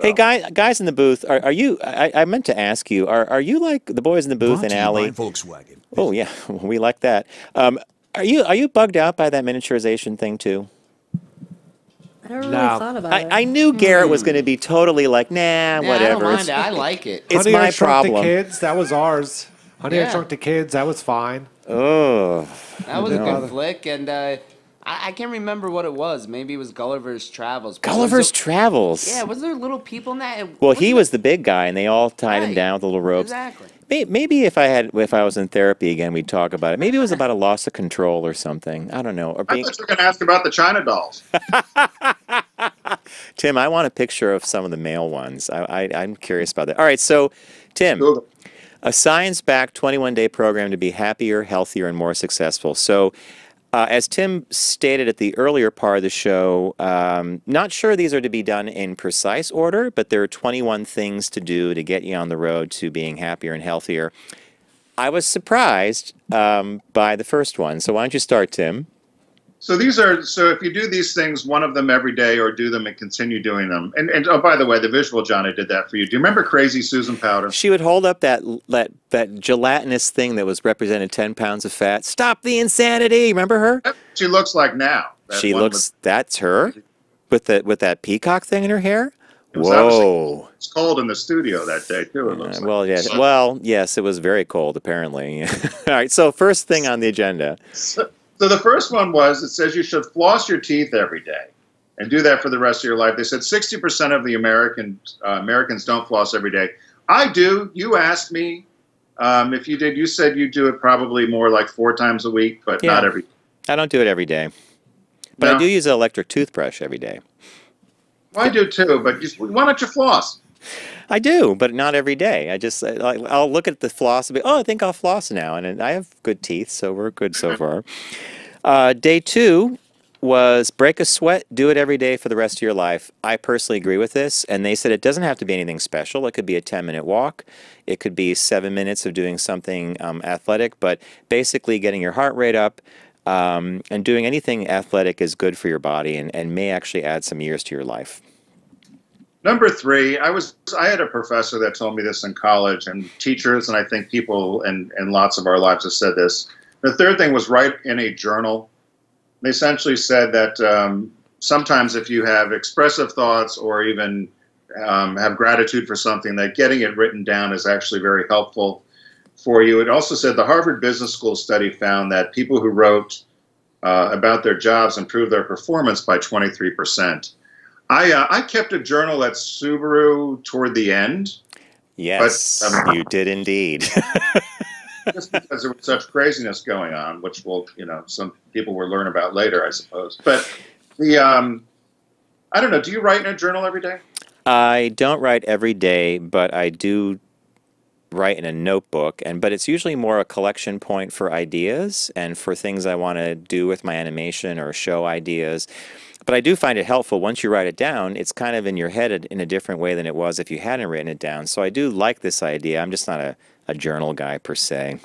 Hey, guys in the booth, are you? I meant to ask you, are you like the boys in the booth and Allie? Volkswagen. Oh yeah, we like that. Are you bugged out by that miniaturization thing too? I never really thought about it. I knew Garrett was going to be totally like, nah, whatever. I don't mind it. I like it. It's Honey, my I Shrunk problem. the Kids, that was ours. Honey, I Yeah. Shrunk the Kids, that was fine. Oh, That was a good flick, and I can't remember what it was. Maybe it was Gulliver's Travels. Gulliver's Travels. Yeah, was there little people in that? Well, he was the big guy, and they all tied him down with the little ropes. Exactly. Maybe if I was in therapy again, we'd talk about it. Maybe it was about a loss of control or something. I don't know. Or I thought you were going to ask about the China dolls. Tim, I want a picture of some of the male ones. I'm curious about that. All right, so Tim, Google. a science-backed 21-day program to be happier, healthier, and more successful. So as Tim stated at the earlier part of the show, not sure these are to be done in precise order, but there are 21 things to do to get you on the road to being happier and healthier. I was surprised by the first one. So why don't you start, Tim? So if you do these things, one of them every day, or do them and continue doing them. And oh, by the way, the visual, John, I did that for you. Do you remember Crazy Susan Powder? She would hold up that gelatinous thing that was represented 10 pounds of fat. Stop the insanity! Remember her? She looks like now. She looks. That's her, with that peacock thing in her hair. Whoa! It's cold in the studio that day too. It looks like. Well, yes. Well, yes, it was very cold apparently. All right. So first thing on the agenda. So the first one it says you should floss your teeth every day and do that for the rest of your life. They said 60% of the Americans don't floss every day. I do. You asked me if you did. You said you do it probably more like 4 times a week, but not every day. I don't do it every day. But No? I do use an electric toothbrush every day. Well, I do too, but why don't you floss? I do, but not every day. I'll look at the floss and be, I think I'll floss now. And I have good teeth, so we're good so far. Day 2 was break a sweat, do it every day for the rest of your life. I personally agree with this, and they said it doesn't have to be anything special. It could be a 10-minute walk. It could be 7 minutes of doing something athletic, but basically getting your heart rate up and doing anything athletic is good for your body and may actually add some years to your life. Number 3, I had a professor that told me this in college, and teachers, and I think people in lots of our lives have said this. The third thing was write in a journal. They essentially said that sometimes if you have expressive thoughts or even have gratitude for something, that getting it written down is actually very helpful for you. It also said the Harvard Business School study found that people who wrote about their jobs improved their performance by 23%. I kept a journal at Subaru toward the end. Yes, but, you did indeed. just because there was such craziness going on, which will, some people will learn about later, I suppose. But I don't know. Do you write in a journal every day? I don't write every day, but I do write in a notebook, but it's usually more a collection point for ideas and for things I want to do with my animation or show ideas. But I do find it helpful once you write it down. It's kind of in your head in a different way than it was if you hadn't written it down. So I do like this idea. I'm just not a journal guy per se.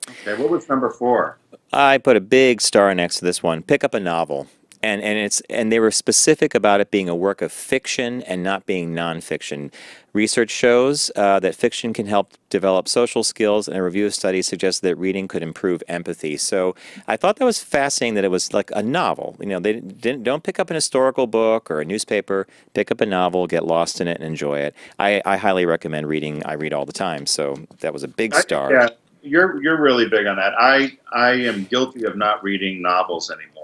Okay, what was number 4? I put a big star next to this one. Pick up a novel. And they were specific about it being a work of fiction and not being nonfiction. Research shows that fiction can help develop social skills, and a review of studies suggests that reading could improve empathy. So I thought that was fascinating that it was like a novel. They don't pick up an historical book or a newspaper. Pick up a novel, get lost in it, and enjoy it. I highly recommend reading. I read all the time, so that was a big star. Yeah. You're really big on that. I am guilty of not reading novels anymore.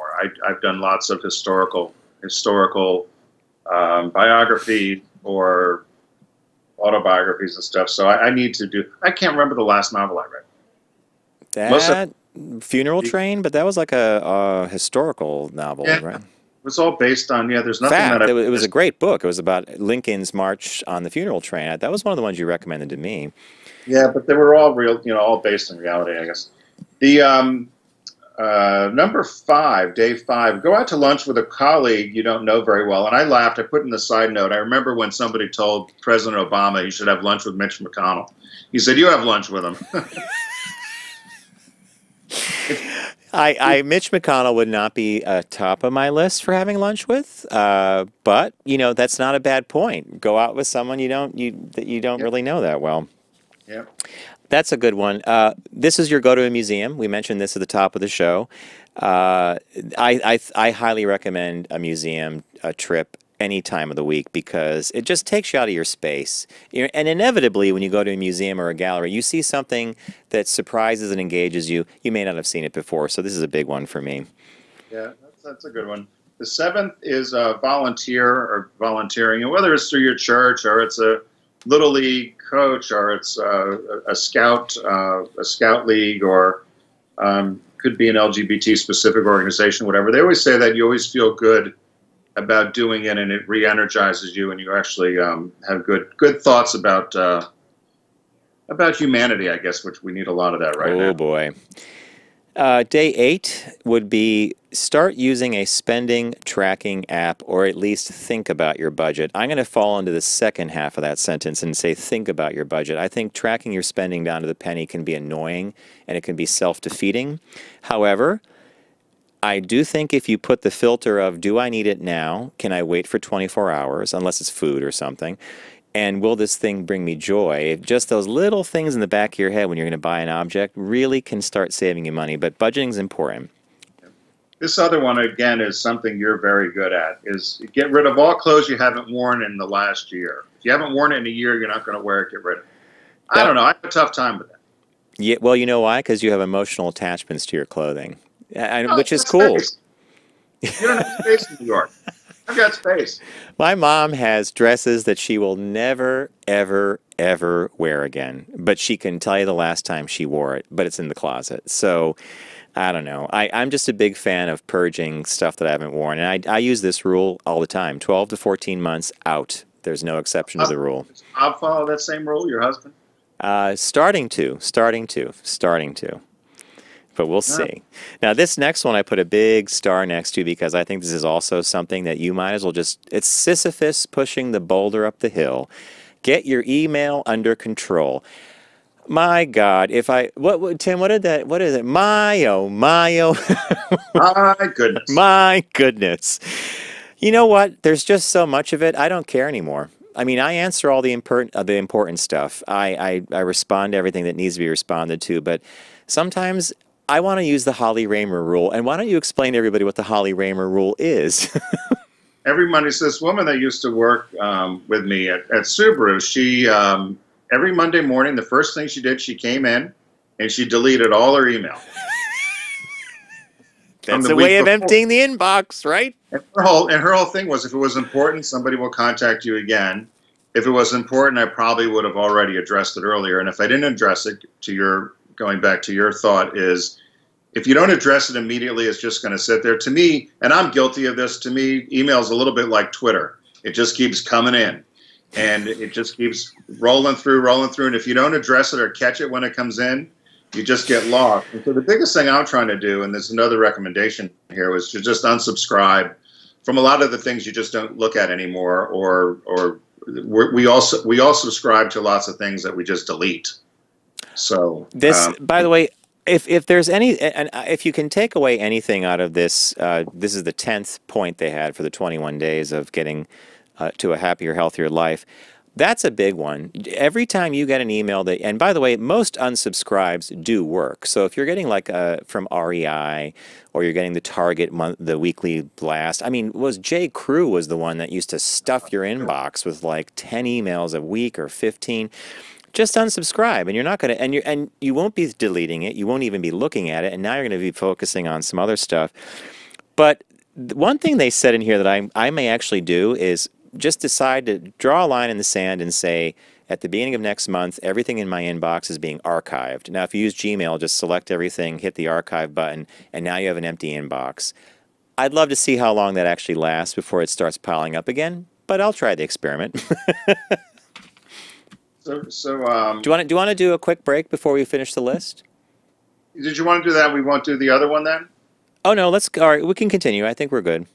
I've done lots of historical biography or autobiographies and stuff. So I need to do. I can't remember the last novel I read. That Funeral Train, but that was like a historical novel, right? It was all based on There's nothing that it was a great book. It was about Lincoln's march on the funeral train. That was one of the ones you recommended to me. Yeah, but they were all real, all based in reality, I guess. The number 5, day 5, go out to lunch with a colleague you don't know very well. And I laughed. I put in the side note, I remember when somebody told President Obama he should have lunch with Mitch McConnell. He said, you have lunch with him. Mitch McConnell would not be top of my list for having lunch with, but that's not a bad point. Go out with someone you don't really know that well. Yeah, that's a good one. This is your go to a museum. We mentioned this at the top of the show. I highly recommend a museum trip any time of the week because it just takes you out of your space. And inevitably, when you go to a museum or a gallery, you see something that surprises and engages you. You may not have seen it before, so this is a big one for me. Yeah, that's a good one. The 7th is volunteering, and whether it's through your church or it's a Little League coach or it's a scout league or could be an LGBT specific organization, whatever. They always say that you always feel good about doing it and it re-energizes you and you actually have good thoughts about humanity, I guess, which we need a lot of that right now. Oh boy. Day 8 would be start using a spending tracking app or at least think about your budget. I'm going to fall into the second half of that sentence and say think about your budget. I think tracking your spending down to the penny can be annoying and it can be self-defeating. However, I do think if you put the filter of do I need it now, can I wait for 24 hours, unless it's food or something, and will this thing bring me joy? Just those little things in the back of your head when you're going to buy an object really can start saving you money, but budgeting is important. This other one, again, is something you're very good at, is get rid of all clothes you haven't worn in the last year. If you haven't worn it in a year, you're not going to wear it, get rid of it. I don't know. I have a tough time with that. Yeah, well, you know why? Because you have emotional attachments to your clothing, which is cool. Space. You don't have space in New York. I've got space. My mom has dresses that she will never, ever, ever wear again. But she can tell you the last time she wore it, but it's in the closet. So, I don't know. I'm just a big fan of purging stuff that I haven't worn. And I use this rule all the time. 12 to 14 months out. There's no exception to the rule. Does Bob follow that same rule, your husband? Starting to. But we'll see. Now, this next one I put a big star next to because I think this is also something that you might as well it's Sisyphus pushing the boulder up the hill. Get your email under control. My God, Tim, what is it? My, oh. My goodness. My goodness. You know what? There's just so much of it. I don't care anymore. I mean, I answer all the important stuff. I respond to everything that needs to be responded to, but sometimes I want to use the Holly Raymer rule. And why don't you explain to everybody what the Holly Raymer rule is? Every Monday, so this woman that used to work with me at Subaru, she every Monday morning, the first thing she did, she came in and she deleted all her email. That's a way of emptying the inbox, right? And her whole thing was, if it was important, somebody will contact you again. If it was important, I probably would have already addressed it earlier. And if I didn't address it, going back to your thought, is if you don't address it immediately, it's just going to sit there. To me, and I'm guilty of this, to me, email is a little bit like Twitter. It just keeps coming in. And it just keeps rolling through. And if you don't address it or catch it when it comes in, you just get lost. And so the biggest thing I'm trying to do, and there's another recommendation here, was to just unsubscribe from a lot of the things you just don't look at anymore, or we all subscribe to lots of things that we just delete. So this, by the way, if there's any, and if you can take away anything out of this, this is the 10th point they had for the 21 days of getting to a happier, healthier life. That's a big one. Every time you get an email that, and by the way, most unsubscribes do work. So if you're getting like from REI, or you're getting the Target the weekly blast. I mean, J. Crew was the one that used to stuff your inbox with like 10 emails a week or 15. Just unsubscribe, and you're not going to, and you won't be deleting it. You won't even be looking at it, and now you're going to be focusing on some other stuff. But one thing they said in here that I may actually do is just decide to draw a line in the sand and say, at the beginning of next month, everything in my inbox is being archived. Now, if you use Gmail, just select everything, hit the archive button, and now you have an empty inbox. I'd love to see how long that actually lasts before it starts piling up again, but I'll try the experiment. do you want to do a quick break before we finish the list? Did you want to do that? We won't do the other one then? Oh, no, all right, we can continue. I think we're good.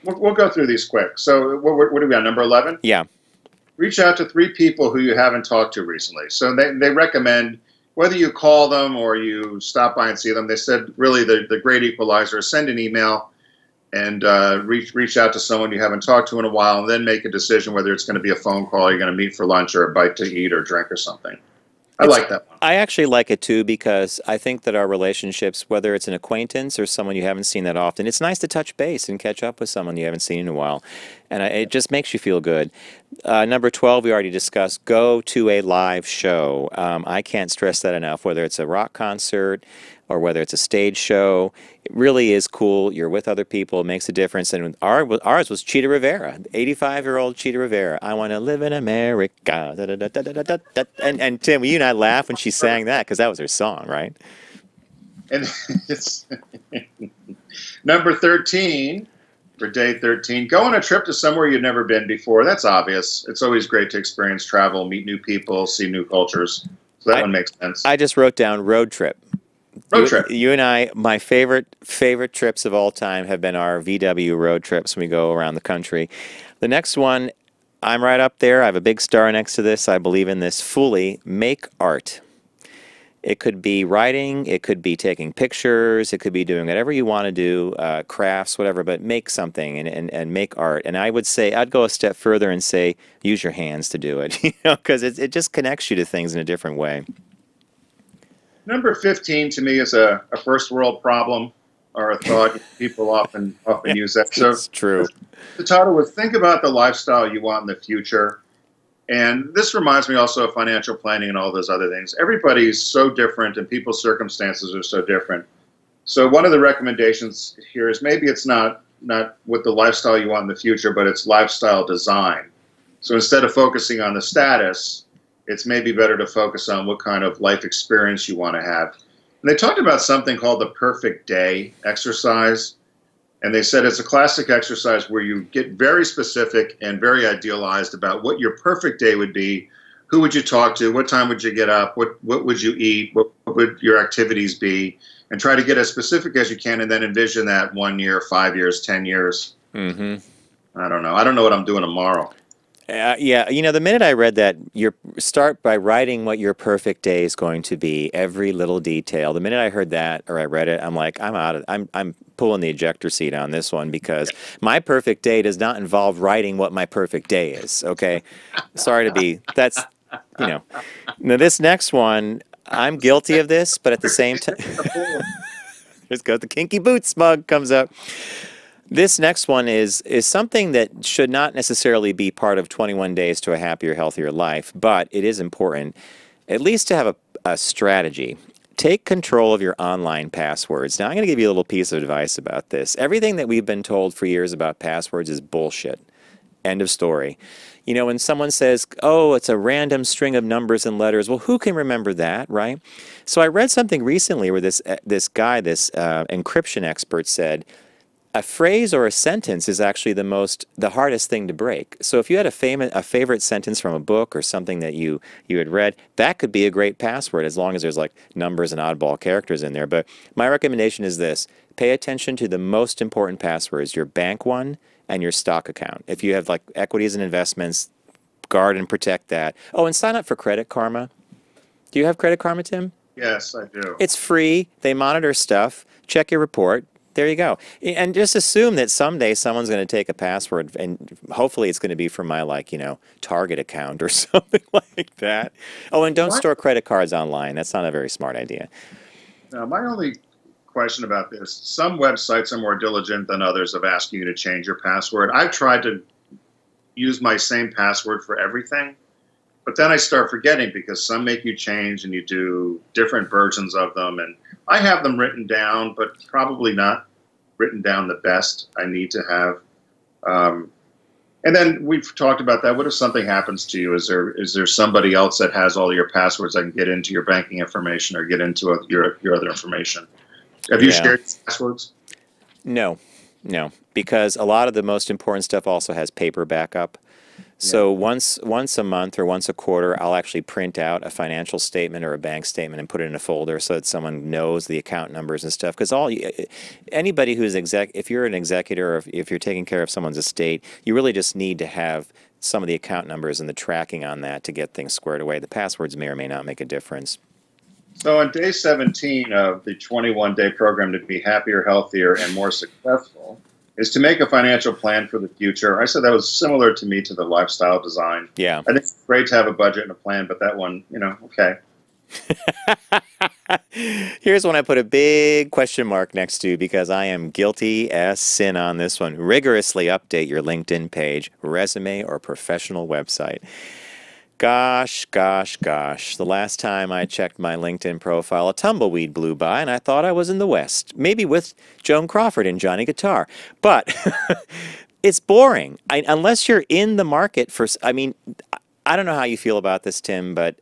We'll go through these quick. So what do we got, number 11? Yeah. Reach out to 3 people who you haven't talked to recently. So they recommend, whether you call them or you stop by and see them, they said really the great equalizer is send an email and reach out to someone you haven't talked to in a while, and then make a decision whether it's going to be a phone call, you're going to meet for lunch or a bite to eat or drink or something. I like that one. I actually like it too, because I think that our relationships, whether it's an acquaintance or someone you haven't seen that often, it's nice to touch base and catch up with someone you haven't seen in a while. And it just makes you feel good. Number 12, we already discussed, go to a live show. I can't stress that enough, whether it's a rock concert or whether it's a stage show. It really is cool. You're with other people. It makes a difference. And ours was Chita Rivera, 85-year-old Chita Rivera. I want to live in America. Da, da, da, da, da, da, da. And Tim, you and I laughed when she sang that, because that was her song, right? And it's number 13 for day 13. Go on a trip to somewhere you've never been before. That's obvious. It's always great to experience travel, meet new people, see new cultures. So that one makes sense. I just wrote down road trip. Road trip. You and I, my favorite trips of all time have been our VW road trips when we go around the country. The next one, I'm right up there. I have a big star next to this. I believe in this fully. Make art. It could be writing. It could be taking pictures. It could be doing whatever you want to do, crafts, whatever, but make something and make art. And I would say, I'd go a step further and say, use your hands to do it, because it just connects you to things in a different way. Number 15 to me is a first world problem, or a thought. People often use that. So it's true. The title was Think About the Lifestyle You Want in the Future. And this reminds me also of financial planning and all those other things. Everybody's so different, and people's circumstances are so different. So one of the recommendations here is maybe it's not what the lifestyle you want in the future, but it's lifestyle design. So instead of focusing on the status, it's maybe better to focus on what kind of life experience you want to have. And they talked about something called the perfect day exercise. And they said it's a classic exercise where you get very specific and very idealized about what your perfect day would be. Who would you talk to? What time would you get up? What would you eat? What would your activities be? And try to get as specific as you can, and then envision that 1 year, 5 years, 10 years. Mm-hmm. I don't know. I don't know what I'm doing tomorrow. Yeah, the minute I read that, you start by writing what your perfect day is going to be, every little detail. The minute I heard that, or I read it, I'm like, I'm pulling the ejector seat on this one, because my perfect day does not involve writing what my perfect day is. Okay, sorry to be. That's Now this next one, I'm guilty of this, but at the same time. There's go the kinky boots mug comes up. This next one is something that should not necessarily be part of 21 Days to a Happier, Healthier Life, but it is important, at least to have a strategy. Take control of your online passwords. Now, I'm going to give you a little piece of advice about this. Everything that we've been told for years about passwords is bullshit. End of story. You know, when someone says, oh, it's a random string of numbers and letters, well, who can remember that, right? So I read something recently where this encryption expert said, a phrase or a sentence is actually the hardest thing to break. So if you had a favorite sentence from a book or something that you had read, that could be a great password as long as there's like numbers and oddball characters in there. But my recommendation is this. Pay attention to the most important passwords, your bank one and your stock account. If you have like equities and investments, guard and protect that. Oh, and sign up for Credit Karma. Do you have Credit Karma, Tim? Yes, I do. It's free. They monitor stuff. Check your report. There you go. And just assume that someday someone's going to take a password, and hopefully it's going to be from my, like, you know, Target account or something like that. Oh, and don't store credit cards online. That's not a very smart idea. Now, my only question about this, some websites are more diligent than others of asking you to change your password. I've tried to use my same password for everything, but then I start forgetting because some make you change and you do different versions of them. And I have them written down, but probably not written down the best I need to have. And then we've talked about that. What if something happens to you? Is there somebody else that has all your passwords that can get into your banking information or get into your other information? Have you shared passwords? No, because a lot of the most important stuff also has paper backup. So once a month or once a quarter, I'll actually print out a financial statement or a bank statement and put it in a folder so that someone knows the account numbers and stuff. Because anybody who's if you're an executor or if you're taking care of someone's estate, you really just need to have some of the account numbers and the tracking on that to get things squared away. The passwords may or may not make a difference. So on day 17 of the 21-day program to be happier, healthier, and more successful is to make a financial plan for the future. I said that was similar to me to the lifestyle design. Yeah. I think it's great to have a budget and a plan, but that one, you know, okay. Here's one I put a big question mark next to because I am guilty as sin on this one. Rigorously update your LinkedIn page, resume, or professional website. Gosh. The last time I checked my LinkedIn profile, a tumbleweed blew by, and I thought I was in the West. Maybe with Joan Crawford and Johnny Guitar. But it's boring. Unless you're in the market for... I mean, I don't know how you feel about this, Tim, but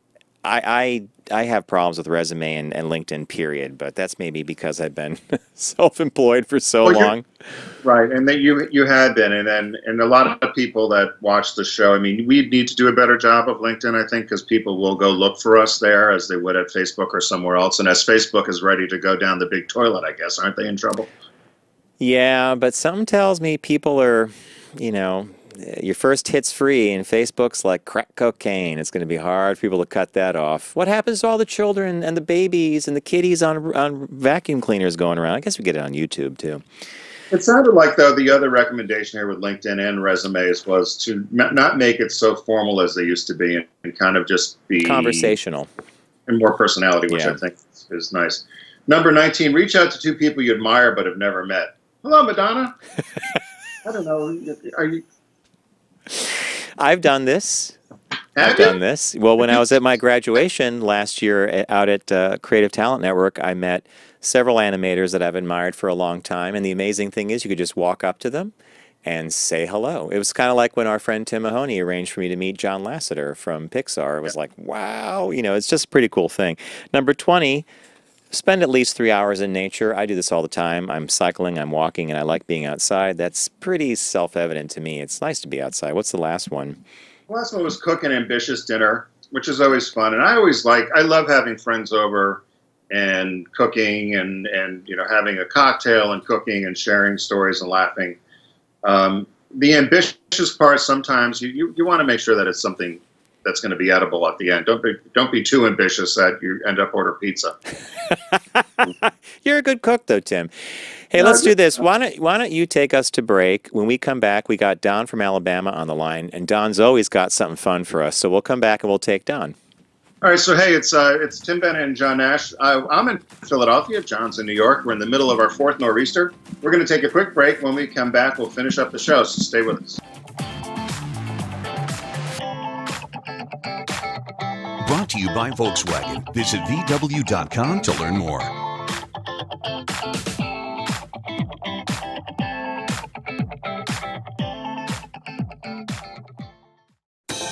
I have problems with resume and LinkedIn, period. But that's maybe because I've been self-employed for so long. Right, and that you had been, and a lot of people that watch the show, I mean, we need to do a better job of LinkedIn, I think, because people will go look for us there as they would at Facebook or somewhere else. And as Facebook is ready to go down the big toilet, I guess, aren't they in trouble? Yeah, but something tells me people are, you know, your first hit's free, and Facebook's like crack cocaine. It's going to be hard for people to cut that off. What happens to all the children and the babies and the kitties on vacuum cleaners going around? I guess we get it on YouTube, too. It sounded like, though, the other recommendation here with LinkedIn and resumes was to not make it so formal as they used to be and kind of just be conversational and more personality, which I think is nice. Number 19, reach out to two people you admire but have never met. Hello, Madonna. I don't know. Are you... I've done this. Well, when I was at my graduation last year out at Creative Talent Network, I met several animators that I've admired for a long time. And the amazing thing is you could just walk up to them and say hello. It was kind of like when our friend Tim Mahoney arranged for me to meet John Lasseter from Pixar. It was like, wow, you know, it's just a pretty cool thing. Number 20, spend at least 3 hours in nature. I do this all the time. I'm cycling, I'm walking, and I like being outside. That's pretty self-evident to me. It's nice to be outside. What's the last one? The last one was cook an ambitious dinner, which is always fun. And I love having friends over and cooking and you know, having a cocktail and cooking and sharing stories and laughing. The ambitious part, sometimes you want to make sure that it's something that's going to be edible at the end. Don't be too ambitious that you end up order pizza. You're a good cook, though, Tim. Hey, let's do this. Why don't you take us to break? When we come back, we got Don from Alabama on the line, and Don's always got something fun for us. So we'll come back and we'll take Don. All right, so hey, it's Tim Bennett and John Nash. I'm in Philadelphia. John's in New York. We're in the middle of our fourth nor'easter. We're going to take a quick break. When we come back, we'll finish up the show, so stay with us. Brought to you by Volkswagen. Visit VW.com to learn more.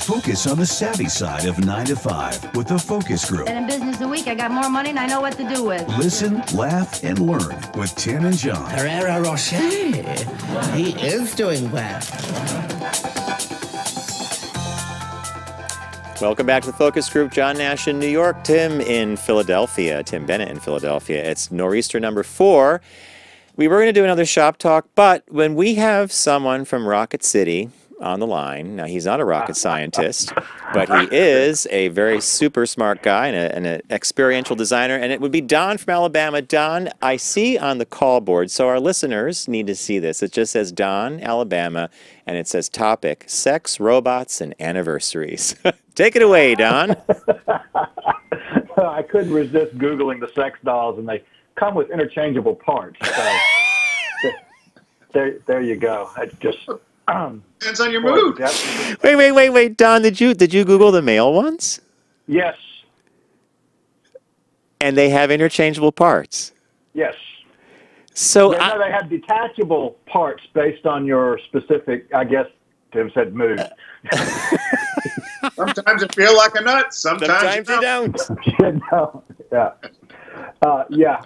Focus on the savvy side of 9 to 5 with the Focus Group. Been in business a week. I got more money than I know what to do with. Listen, laugh, and learn with Tim and John. Herrera Rocher. He is doing well. Welcome back to the Focus Group. John Nash in New York, Tim in Philadelphia, Tim Bennett in Philadelphia. It's nor'easter number 4. We were going to do another shop talk, but when we have someone from Rocket City on the line, now he's not a rocket scientist, but he is a very super smart guy and an experiential designer, and it would be Don from Alabama. Don, I see on the call board, so our listeners need to see this. It just says Don, Alabama, and it says topic, sex, robots, and anniversaries. Take it away, Don. I couldn't resist Googling the sex dolls, and they come with interchangeable parts. So there you go. I just... Depends on your mood. Wait, Don, did you Google the male ones? Yes. And they have interchangeable parts? Yes. So no, they have detachable parts based on your specific, I guess Tim said mood. Sometimes you feel like a nut. Sometimes you don't. No. Yeah.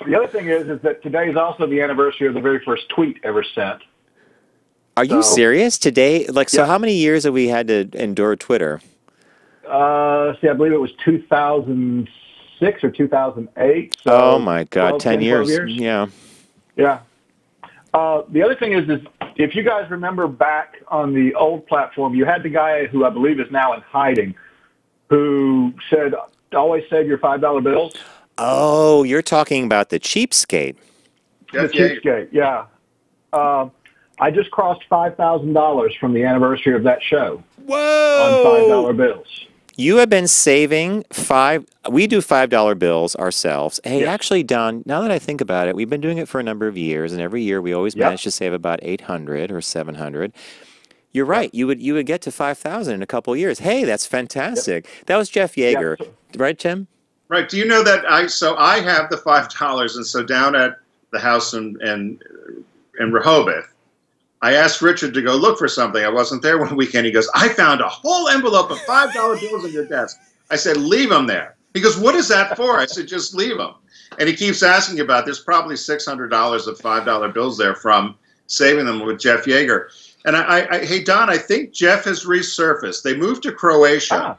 The other thing is that today is also the anniversary of the very first tweet ever sent. Are you serious? Today? So how many years have we had to endure Twitter? I believe it was 2006 or 2008. So oh, my God, 10 years. Yeah. Yeah. The other thing is if you guys remember back on the old platform, you had the guy who I believe is now in hiding who said, always save your $5 bills. Oh, you're talking about the cheapskate. The cheapskate, yeah. I just crossed $5,000 from the anniversary of that show. Whoa! On $5 bills. You have been saving we do $5 bills ourselves. Hey, actually, Don, now that I think about it, we've been doing it for a number of years, and every year we always manage to save about 800 or 700. You're right. You would get to 5,000 in a couple of years. Hey, that's fantastic. That was Jeff Yeager, right, Tim? Right. Do you know that I have the $5, and so down at the house in Rehoboth, I asked Richard to go look for something. I wasn't there one weekend. He goes, I found a whole envelope of $5 bills on your desk. I said, leave them there. He goes, what is that for? I said, just leave them. And he keeps asking about, there's probably $600 of $5 bills there from saving them with Jeff Yeager. And hey, Don, I think Jeff has resurfaced. They moved to Croatia.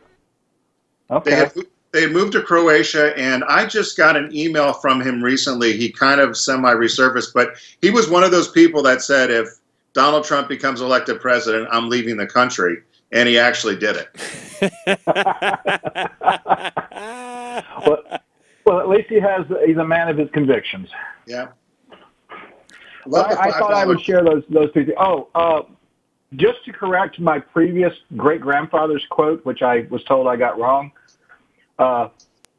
Okay. They had moved to Croatia, and I just got an email from him recently. He kind of semi-resurfaced, but he was one of those people that said, if Donald Trump becomes elected president, I'm leaving the country, and he actually did it. well, at least he's a man of his convictions. Yeah. I thought I would share those two things. Just to correct my previous great-grandfather's quote, which I was told I got wrong,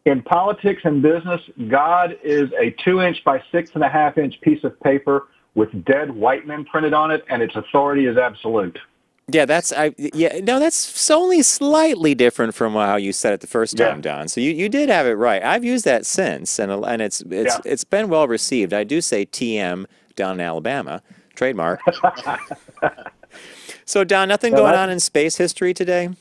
in politics and business, God is a 2-inch by 6.5-inch piece of paper with dead white men printed on it, and its authority is absolute. Yeah, that's only slightly different from how you said it the first time, Don. So you did have it right. I've used that since, and it's been well received. I do say TM down in Alabama, trademark. So Don, nothing going on in space history today?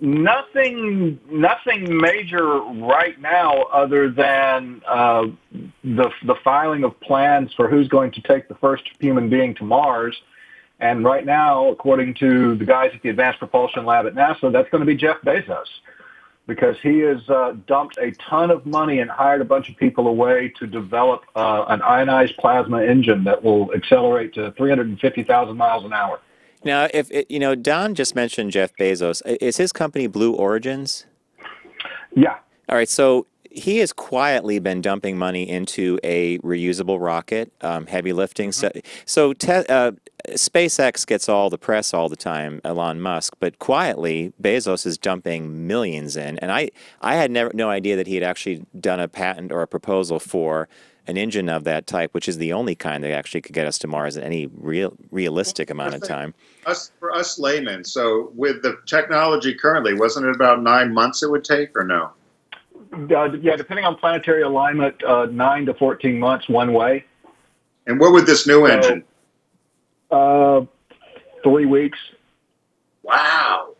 Nothing major right now, other than the filing of plans for who's going to take the first human being to Mars. And right now, according to the guys at the Advanced Propulsion Lab at NASA, that's going to be Jeff Bezos, because he has dumped a ton of money and hired a bunch of people away to develop an ionized plasma engine that will accelerate to 350,000 miles an hour. Now, Don just mentioned Jeff Bezos. Is his company Blue Origins? Yeah. All right. So he has quietly been dumping money into a reusable rocket, heavy lifting. So SpaceX gets all the press all the time, Elon Musk, but quietly Bezos is dumping millions in. And I had no idea that he had actually done a patent or a proposal for an engine of that type, which is the only kind that actually could get us to Mars in any realistic amount of time. For us laymen, so with the technology currently, wasn't it about 9 months it would take, or no? Yeah, depending on planetary alignment, 9 to 14 months one way. And what with this new engine? 3 weeks. Wow.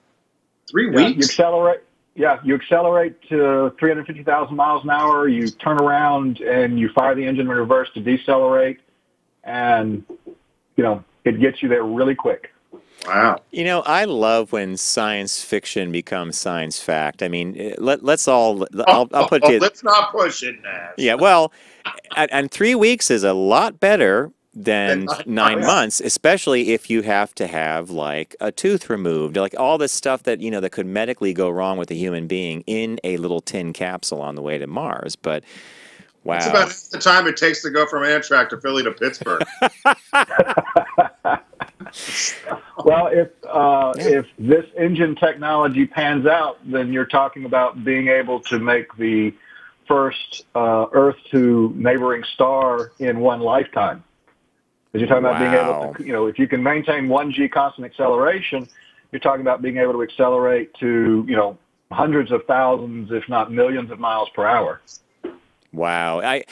3 weeks? You accelerate to 350,000 miles an hour. You turn around and you fire the engine in reverse to decelerate, and it gets you there really quick. Wow. I love when science fiction becomes science fact. I mean, let's all. I'll put it. Let's not push it, Nash. Yeah, well, and 3 weeks is a lot better than 9 months, especially if you have to have like a tooth removed, like all this stuff that that could medically go wrong with a human being in a little tin capsule on the way to Mars. But wow, it's about the time it takes to go from Amtrak to Philly to Pittsburgh. Well, if this engine technology pans out, then you're talking about being able to make the first Earth to neighboring star in one lifetime. Because you're talking about being able to, if you can maintain 1g constant acceleration, you're talking about being able to accelerate to, hundreds of thousands, if not millions of miles per hour. Wow. I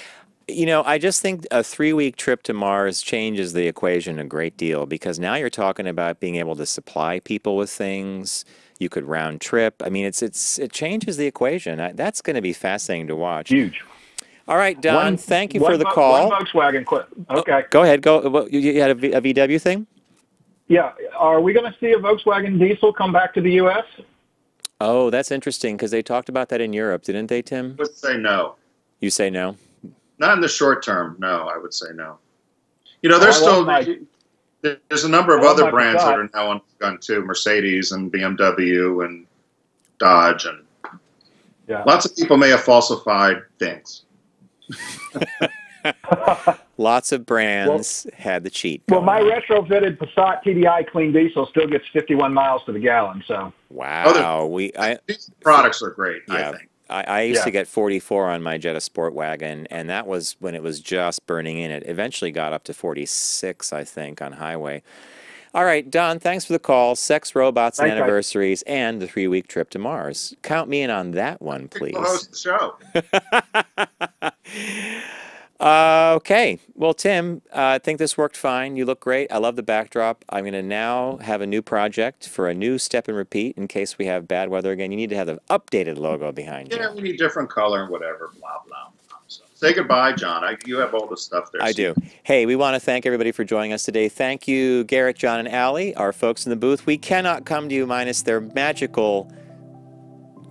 just think a 3-week trip to Mars changes the equation a great deal, because now you're talking about being able to supply people with things. You could round trip. I mean, it changes the equation. That's going to be fascinating to watch. Huge. All right, Don, thank you for the call. One Volkswagen. Okay. Go ahead. Go. You had a VW thing? Yeah. Are we going to see a Volkswagen diesel come back to the U.S.? Oh, that's interesting, because they talked about that in Europe, didn't they, Tim? I would say no. You say no? Not in the short term. No, I would say no. There's a number of other brands that are now on the gun too. Mercedes and BMW and Dodge, and lots of people may have falsified things. Lots of brands had the cheat. Well, my retrofitted Passat TDI clean diesel still gets 51 miles to the gallon. So wow, these products are great. Yeah. I think. I used to get 44 on my Jetta Sport wagon, and that was when it was just burning in. It eventually got up to 46, I think, on highway. All right, Don, thanks for the call. Sex, robots, and anniversaries, and the 3-week trip to Mars. Count me in on that one, please. We'll host the show. Okay. Well, Tim, I think this worked fine. You look great. I love the backdrop. I'm going to now have a new project for a new step and repeat in case we have bad weather again. You need to have the updated logo behind you. Yeah, we need different color and whatever, blah, blah, blah. So say goodbye, John. You have all the stuff there. I do. Hey, we want to thank everybody for joining us today. Thank you, Garrett, John, and Allie, our folks in the booth. We cannot come to you minus their magical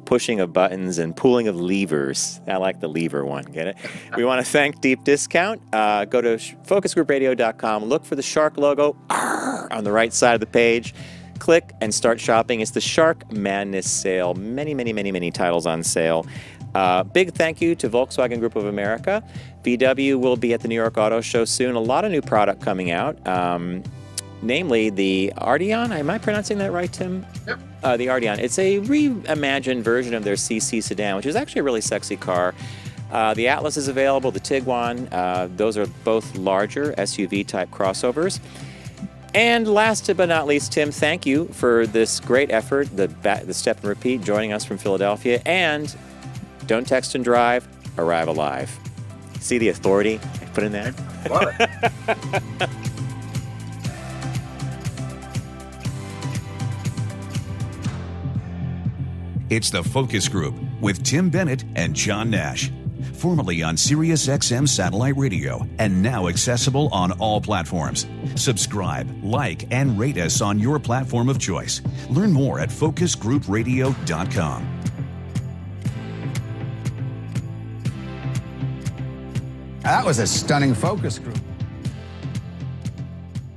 pushing of buttons and pulling of levers. I like the lever one, get it? We want to thank Deep Discount. Go to focusgroupradio.com, look for the shark logo on the right side of the page. Click and start shopping. It's the Shark Madness sale. Many, many, many, many titles on sale. Big thank you to Volkswagen Group of America. VW will be at the New York Auto Show soon. A lot of new product coming out. Namely the Arteon. Am I pronouncing that right, Tim? Yep. The Arteon. It's a reimagined version of their CC sedan, which is actually a really sexy car. The Atlas is available, the Tiguan. Those are both larger SUV-type crossovers. And last but not least, Tim, thank you for this great effort, the Step and Repeat, joining us from Philadelphia. And don't text and drive, arrive alive. See the authority I put in there? Love it. It's the Focus Group with Tim Bennett and John Nash. Formerly on Sirius XM satellite radio and now accessible on all platforms. Subscribe, like, and rate us on your platform of choice. Learn more at focusgroupradio.com. That was a stunning focus group.